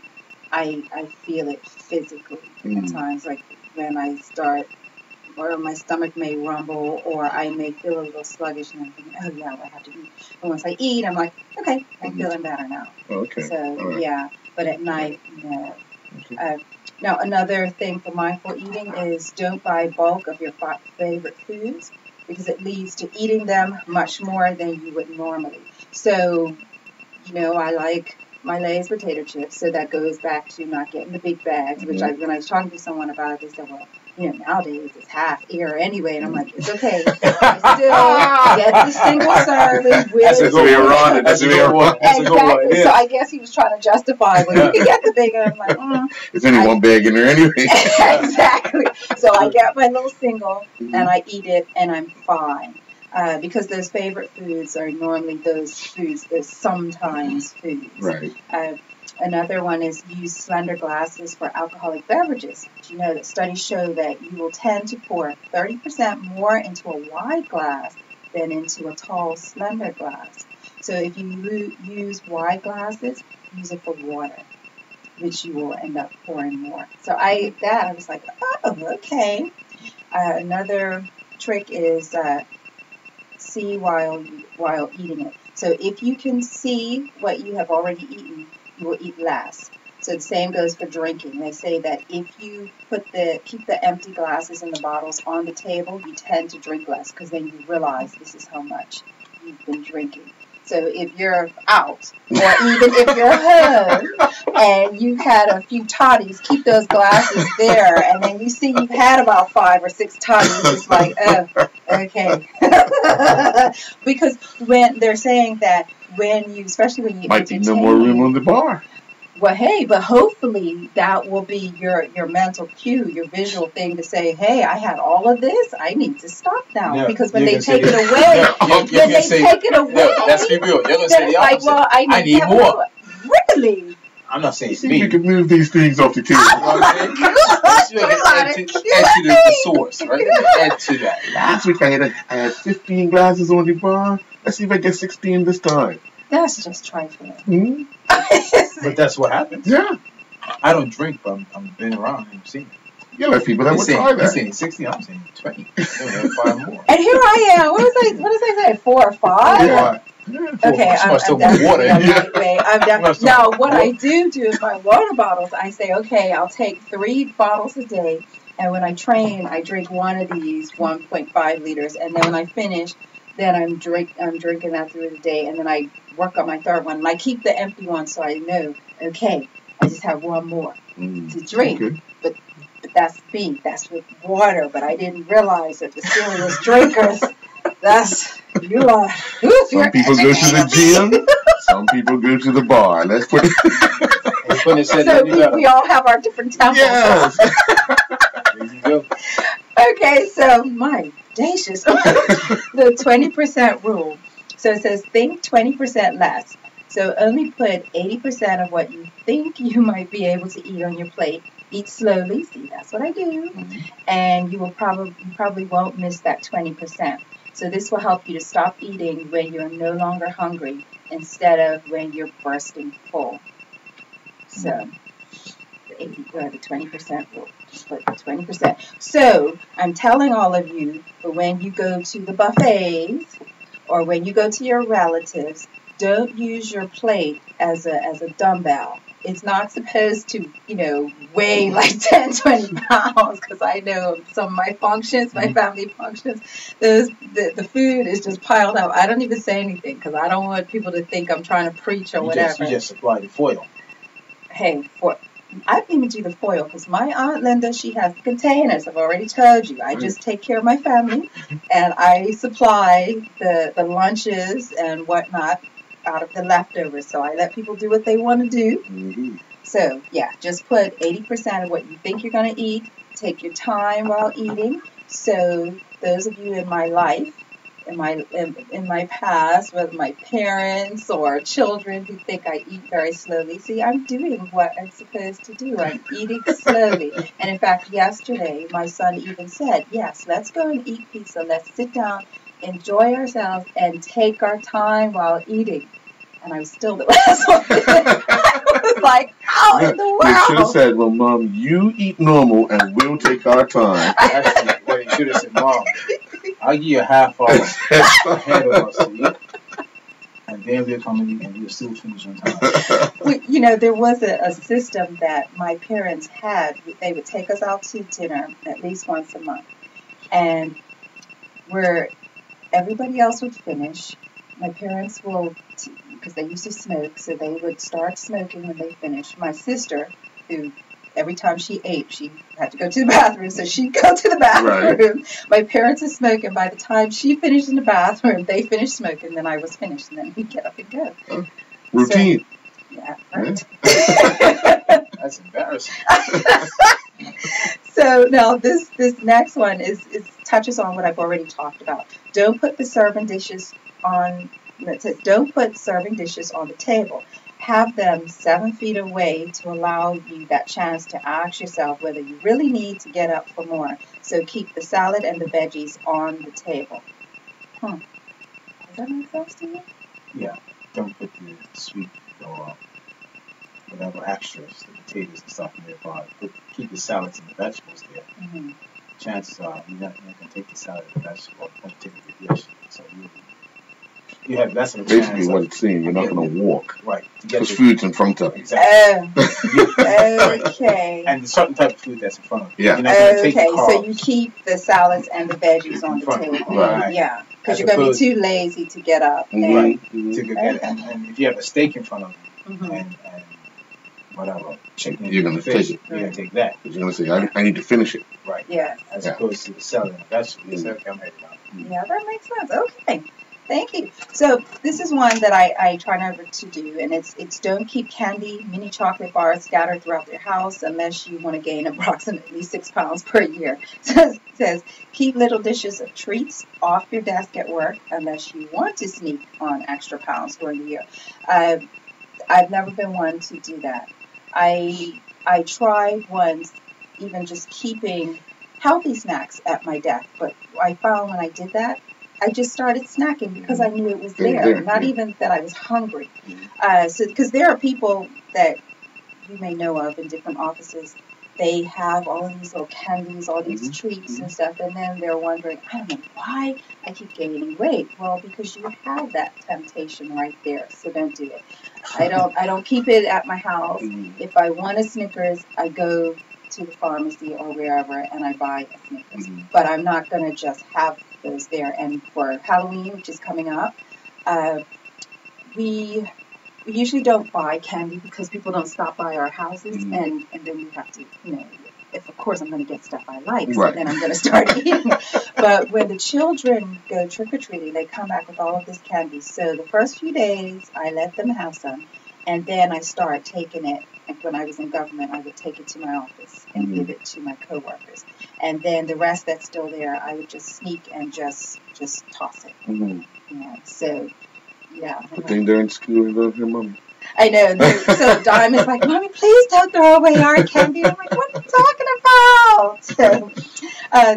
I feel it physically at times, like when I start, or my stomach may rumble, or I may feel a little sluggish, and I'm thinking, oh yeah, I have to eat. But once I eat, I'm like, okay, I'm feeling better now. Okay. So yeah, but at night, no. Now another thing for mindful eating is don't buy bulk of your favorite foods, because it leads to eating them much more than you would normally. So I like my Lay's potato chips, so that goes back to not getting the big bags, which when I was talking to someone about it, they said, well, nowadays it's half air anyway, and I'm like, it's okay. I still get the single serving with That's the way around it. That's the way around it. Exactly. So I guess he was trying to justify, well, you can get the big, and I'm like, There's only one bag in there anyway. Exactly. So I get my little single, and I eat it, and I'm fine. Because those favorite foods are normally those foods, those sometimes foods. Right. Another one is use slender glasses for alcoholic beverages. Do you know that studies show that you will tend to pour 30% more into a wide glass than into a tall, slender glass? So if you use wide glasses, use it for water, which you will end up pouring more. So I was like, oh, okay. Another trick is see while eating it. So if you can see what you have already eaten, you will eat less. So the same goes for drinking. They say that if you keep the empty glasses and the bottles on the table, you tend to drink less because then you realize this is how much you've been drinking. So if you're out, or even if you're home and you've had a few toddies, keep those glasses there, and then you see you've had about 5 or 6 toddies, it's like, oh, okay. Because when they're saying that especially when you might be no more room on the bar. Well, hey, but hopefully that will be your mental cue, your visual thing to say, hey, I had all of this. I need to stop now. Yeah, because when they take it away, let's be real. You're going to say the like, opposite. well, I need more. Really? I'm not saying we can move these things off the table. Add to the source, right? Add to that. Last week I had 15 glasses on the bar. Let's see if I get 16 this time. That's just trifling. Mm-hmm. But that's what happens. Yeah. I don't drink, but I'm been around and seen it. Yeah, like people that would try that. You're saying 60, I'm saying 20. 5 more. And here I am. What did I say? 4 or 5? Yeah. Okay, I'm definitely water. Now, what I do is my water bottles, I say, okay, I'll take 3 bottles a day. And when I train, I drink one of these 1.5 liters. And then when I finish, then I'm drinking that through the day. And then I work on my third one. And I keep the empty one so I know, okay, I just have one more to drink. Okay. But that's me. That's with water. But I didn't realize that the serious drinkers, you are. Some people go to the gym. Some people go to the bar. Let's put it. So we all have our different temples. Yes. There you go. Okay, so my audacious. The 20% rule. So it says think 20% less. So only put 80% of what you think you might be able to eat on your plate. Eat slowly. See, that's what I do. Mm-hmm. And you probably won't miss that 20%. So this will help you to stop eating when you're no longer hungry instead of when you're bursting full. So the 20% rule. Just put 20%. So I'm telling all of you, but when you go to the buffets or when you go to your relatives, don't use your plate as a dumbbell. It's not supposed to, weigh like 10, 20 pounds, because I know some of my functions, my family functions, the food is just piled up. I don't even say anything because I don't want people to think I'm trying to preach or whatever. You just supply the foil. Hey, I didn't even do the foil because my Aunt Linda, she has the containers. I've already told you. I just take care of my family, and I supply the lunches and whatnot out of the leftovers. So I let people do what they want to do. Mm-hmm. So yeah, just put 80% of what you think you're going to eat. Take your time while eating. So those of you in my life, in my past, whether my parents or children who think I eat very slowly, see, I'm doing what I'm supposed to do. I'm eating slowly. And in fact, yesterday, my son even said, yes, let's go and eat pizza. Let's sit down, enjoy ourselves, and take our time while eating. And I was still the last one. I was like, how in the world? You should have said, well, Mom, you eat normal and we'll take our time. Actually, what you should have said, Mom, I'll give you a half hour ahead of us to eat. And then we'll come in and we'll still finish on time. There was a system that my parents had. They would take us out to dinner at least once a month. And where everybody else would finish, my parents will because they used to smoke, so they would start smoking when they finished. My sister, who every time she ate, she had to go to the bathroom, so she'd go to the bathroom. Right. My parents are smoking. By the time she finished in the bathroom, they finished smoking, then I was finished, and then we'd get up and go. Routine. So, yeah, right. That's embarrassing. So now this next one is touches on what I've already talked about. Don't put serving dishes on the table. Have them 7 feet away to allow you that chance to ask yourself whether you really need to get up for more. So keep the salad and the veggies on the table. Does that make sense to you? Yeah. Don't put the sweet or whatever extras, the potatoes and stuff nearby. Keep the salads and the vegetables there. Mm-hmm. Chances are you're not going to take the salad and the vegetable and take the dish. So you have less of a chance. Basically, what it's saying, you're not going to walk. Right. Because food's in front of you. Exactly. Okay. And a certain type of food that's in front of you. Yeah. You're not going to take the carbs. So you keep the salads and the veggies on the table. Right. Yeah. Because you're going to be too lazy to get up. Right. To go get it. And if you have a steak in front of you and whatever, chicken, you're going to take it. You're going to take that. Because you're going to say, I need to finish it. Right. Yeah. As opposed to the salad and the vegetables. I'm ready now. Yeah, that makes sense. Okay. Thank you. So this is one that I try never to do, and it's don't keep candy, mini chocolate bars scattered throughout your house unless you want to gain approximately 6 pounds per year. So it says keep little dishes of treats off your desk at work unless you want to sneak on extra pounds during the year. I've never been one to do that. I tried once even just keeping healthy snacks at my desk, but I found when I did that, I just started snacking because I knew it was there, not even that I was hungry. So because there are people that you may know of in different offices, they have all of these little candies, all these treats and stuff, and then they're wondering, I don't know why I keep gaining weight. Well, because you have that temptation right there, so don't do it. I don't keep it at my house. If I want a Snickers, I go to the pharmacy or wherever and I buy a Snickers. But I'm not going to just have those there. And for Halloween, which is coming up, we usually don't buy candy because people don't stop by our houses, and then we have to, if of course I'm going to get stuff I like, so then I'm going to start eating it. But when the children go trick-or-treating, they come back with all of this candy. So the first few days, I let them have some, and then I start taking it. Like when I was in government, I would take it to my office and give it to my coworkers. And then the rest that's still there, I would just sneak and just toss it. Yeah, so, yeah. But then they're in school and don't hear mommy. I know. So Diamond's like, Mommy, please don't throw away our candy. I'm like, what are you talking about? So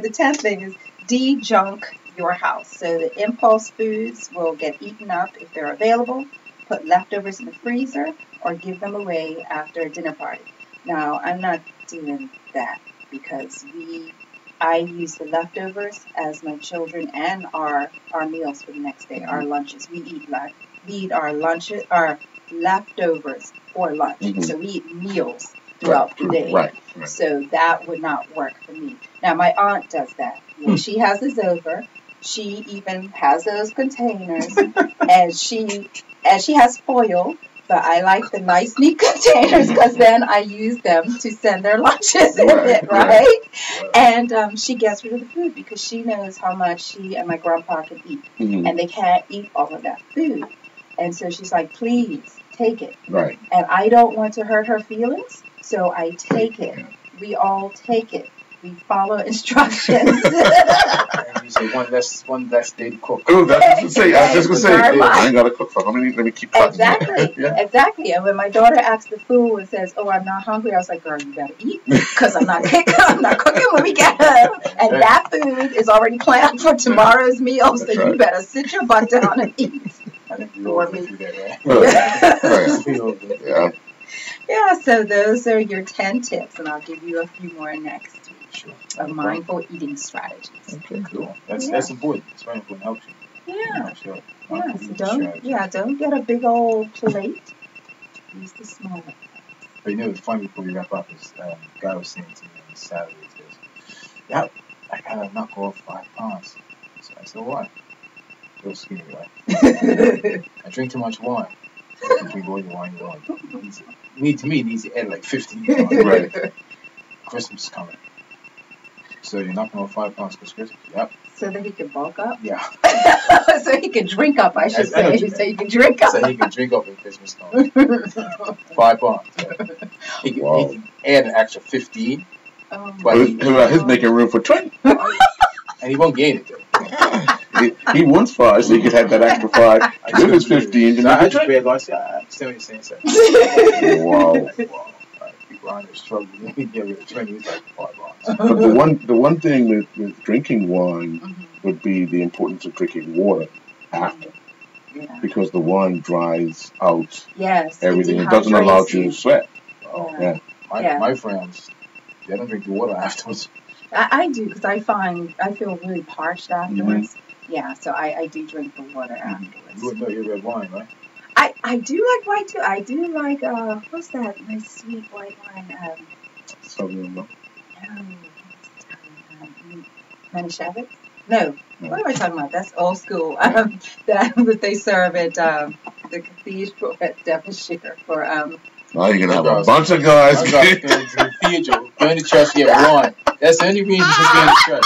the 10th thing is de-junk your house. So the impulse foods will get eaten up if they're available. Put leftovers in the freezer or give them away after a dinner party. Now, I'm not doing that because I use the leftovers as my children and our meals for the next day, our lunches. We eat our leftovers for lunch. So we eat meals throughout the day. Right. So that would not work for me. Now, my aunt does that. When she has us over, she even has those containers, and she has foil, but I like the nice, neat containers because then I use them to send their lunches in it, right? And she gets rid of the food because she knows how much she and my grandpa can eat, and they can't eat all of that food. And so she's like, please, take it. Right. And I don't want to hurt her feelings, so I take it. We all take it. We follow instructions. And you say one less day to cook. Oh, that's what I was just going to say. I ain't got to cook for. Let me keep cutting. Exactly. And when my daughter asks the food and says, "Oh, I'm not hungry," I was like, "Girl, you better eat because I'm not cooking when we get home, and that food is already planned for tomorrow's meal. So you better sit your butt down and eat." I think you all do that, right? Yeah. So those are your 10 tips, and I'll give you a few more next. Of mindful eating strategies. Okay, cool. That's important. It's very important. Helps you. Yeah. So don't get a big old plate. Use the smaller. But it's funny before we wrap up is guy was saying to me on Saturday, he says, "Yep, I gotta knock off 5 pounds." So I said, "Why?" Real skinny, right? I drink too much wine. Drink all your wine you want. To me, it needs to add like 15 pounds. Right. Christmas is coming. So you're knocking off 5 pounds for Christmas. Yep. So that he can bulk up? Yeah. So he can drink up, I should I know say. you So he can drink up. So he can drink up when Christmas comes. 5 pounds. Yeah. He can add an extra 15. But he's making room for 20. And he won't gain it though. He wants 5, so he could have that extra 5 with his 15. I just read last year. I understand what you're saying. Wow. People are struggling. You get rid of 20, it's like 5 pounds. But the one thing with drinking wine would be the importance of drinking water after. Yeah. Because the wine dries out everything. It doesn't dehydrates allow you to sweat. Yeah. My friends, they don't drink the water afterwards. I do, because I feel really parched afterwards. Yeah, so I do drink the water afterwards. You wouldn't know your red wine, right? I do like wine too. I do like, what's that nice sweet white wine? Sauvignon. Manischewitz? No. What am I talking about? That's old school. That they serve at the cathedral at Devonshire for Now you're gonna have a bunch of guys going to the cathedral, going to church, get wine. That's the only reason to go to church.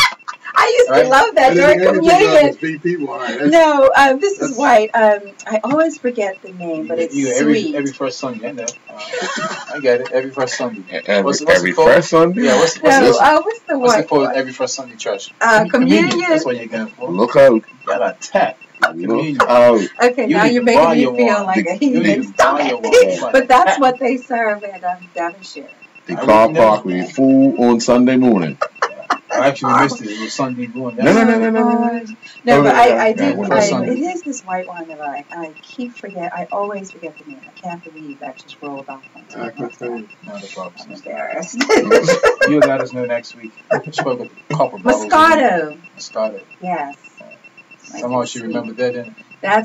I used to love that during communion. No, this is white. I always forget the name, but it's sweet. Every first Sunday, I know. I get it. Every first Sunday. Every first Sunday? Yeah, what's the what's it called? Every first Sunday church. Communion. That's what you're going for. Look out. Got a tap. Look out. Okay, now you're making me feel like a heathen. But that's what they serve at Devonshire. The car park will be full on Sunday morning. I actually missed it. It was Sunday morning. No. No, but I do. It is this white wine that I keep forget. I always forget the name. I can't believe that just rolled off my tongue. Not a problem. I'm embarrassed. You'll let us know next week. Spoke with a couple bottles. Moscato. Yes. Somehow she remembered that. Then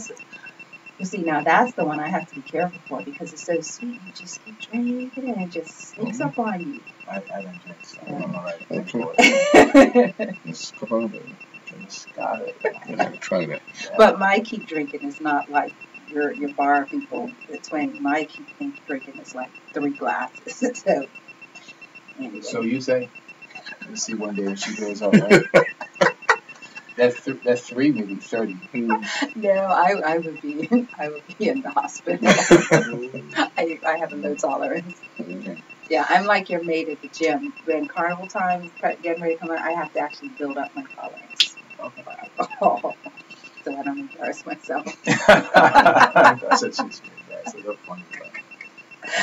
you see, now that's the one I have to be careful for because it's so sweet. You just keep drinking it and it just sneaks up on you. I don't drink, so I'm alright. Moscato. Try that. But my keep drinking is not like your bar people. It's when my keep drinking is like 3 glasses. So, anyway. So you say? Let's see one day if she goes out, right? That's 3, maybe 30. No, I would be in the hospital. I have a low tolerance. Yeah, I'm like your mate at the gym. When carnival time getting ready to come out, I have to actually build up my tolerance. So I don't embarrass myself.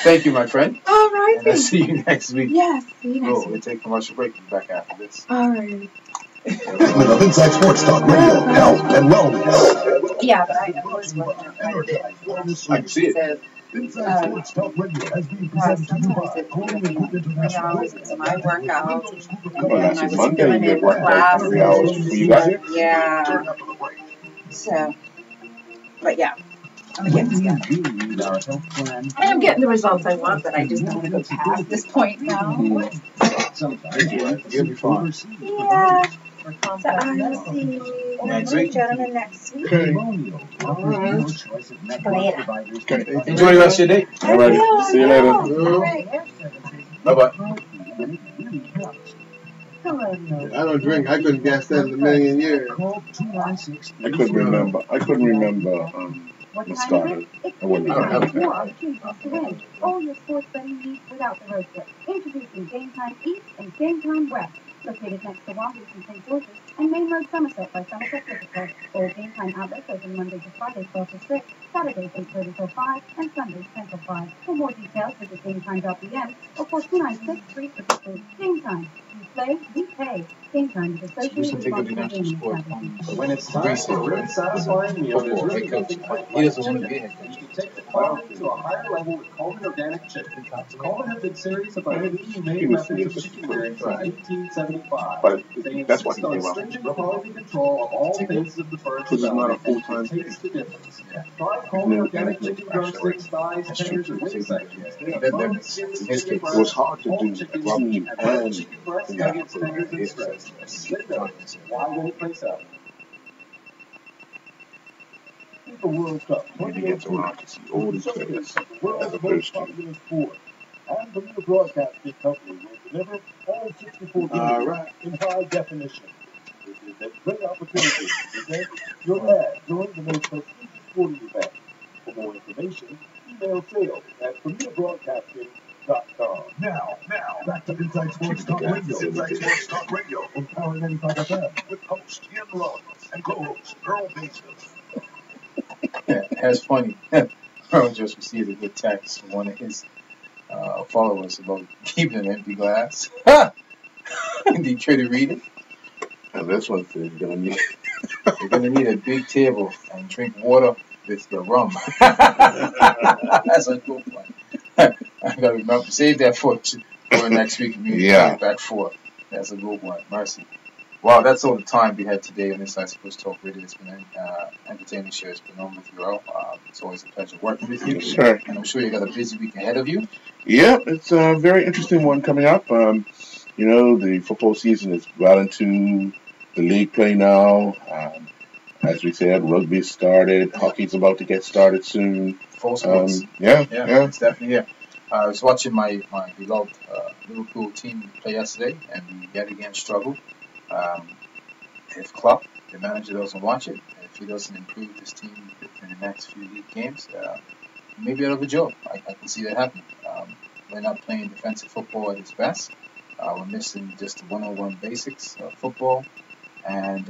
Thank you, my friend. All right. And I'll see you next week. Yes, see you next week. We'll take a commercial break. We'll be back after this. All right. Segment of Inside Sports Talk Radio, health and wellness. Yeah, but I always work out I can see it. Inside Sports Talk Radio has been presented to you by Colonial Group International. 3 hours into my workout, and Well, then that's I was Monday. doing You it did work like class. 3 hours before you got here? Yeah. So, but yeah, I'm getting together. And I'm getting the results I want, but I just don't want to go past this point now. You'll be fine. Yeah. So I'll see you gentlemen next week. Okay. Later. Enjoy the rest of your day. All right. See you later. Bye-bye. I don't drink. I couldn't guess that in a million years. I couldn't remember. Moscato. I wouldn't remember. More opportunities to win. All your sports betting needs without the road trip. Introducing Game Time East and Game Time West. Located next to Walgreens and St. George's and Main Road Somerset by Somerset Physical. All Game Time outlets open Monday to Friday 12 to 6, Saturdays 8:30 till 5, and Sundays 10 till 5. For more details, visit GameTime.pm or call 296-333. Game Time. We play, we pay. Game Time is associated with responsible gaming establishment. When it's time for a really satisfying meal, there's really nothing quite like chicken. You can take the quality to a higher level with Coleman Organic Chicken. Coleman has been serious about eating humane methods of chicken rearing since 1875. But They that's what insist he on came up stringent quality control of all phases of the bird's because it's not a development. full-time thing. Taste the difference. Try Coleman Organic Chicken drumsticks, thighs, tenders, and wing sections. They have bone, skin, skinny It was breasts, hard to whole do chicken clean meat, and chicken and breast, nuggets, tenders, and strips. Sit down. Why won't place out? FIFA World Cup When he gets 2018, around to see all these players showcase the as world's opposed most to popular sport. And Bermuda Broadcasting Company will deliver all 64 games All right. in high definition. This is a great opportunity to present your ad during the most prestigious sporting event. For more information, email sales@BermudaBroadcasting.com. Now, back to Inside Sports Talk Radio. Inside Sports Talk Radio on Power 95 FM with host Ian Rollins and co-host Earl Basin. Yeah, that's funny. Earl just received a good text from one of his followers about keeping an empty glass. Did you try to read it? And this one says You're gonna need a big table and drink water with your rum. That's a good one. I gotta remember, save that for next week. Yeah. Back for. That's a good one. Mercy. Wow, that's all the time we had today on Inside Sports Talk Radio. It's been an entertaining show. It's been on with you, Earl. It's always a pleasure working with you. Yes, sir. And I'm sure you got a busy week ahead of you. Yeah, it's a very interesting one coming up. The football season is well into the league play now. As we said, rugby started. Hockey's about to get started soon. Full sports. Yeah. It's definitely here. I was watching my beloved Liverpool team play yesterday, and we yet again struggled. If Klopp, the manager, doesn't watch it, if he doesn't improve this team in the next few league games, he may be out of a job. I can see that happening. We're not playing defensive football at its best. We're missing just the one-on-one basics of football. And,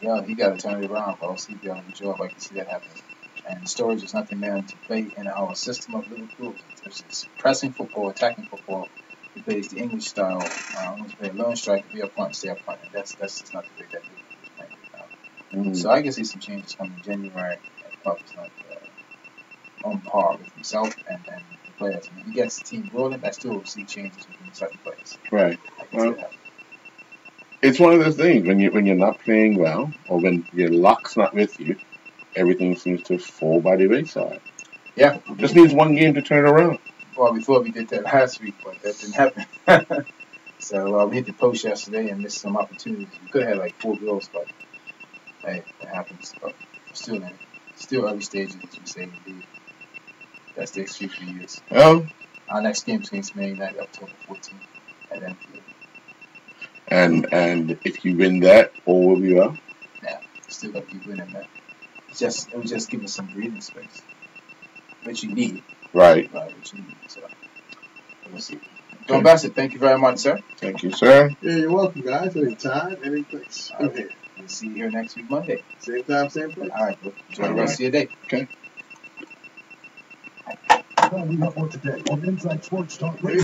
he got to turn it around, or else he'd be out of a job. I can see that happening. And Sturridge is not the man to play in our system of Liverpool. It's pressing football, attacking football. He plays the English style. Almost play a lone striker, be up front, stay up front. And that's just not the way that Liverpool is playing right now. So I can see some changes coming in January. And Klopp is not on par with himself and the players. I mean, he gets the team rolling. I still see changes within certain players. Right. Well, it's one of those things when you're not playing well, or when your luck's not with you, everything seems to fall by the wayside. Yeah. Just needs one game to turn it around. Well, we thought we did that last week, but that didn't happen. So we hit the post yesterday and missed some opportunities. We could have had like 4 goals, but hey, it happens. But still early stages, as we say indeed. That's the excuse for years. Our next game is against Man United, October 14th at Anfield. And if you win that, all will be well. Yeah, still got to keep winning that. It will just give us some breathing space, which you need. Right. Which you need. So we'll see. Don Bassett, thank you very much, sir. Thank you, sir. Yeah, you're welcome, guys. Anytime, any place. I'm here. We'll see you here next week, Monday. Same time, same place. All right, enjoy the rest of your day. Okay. All we have for today on Inside Sports Talk Radio.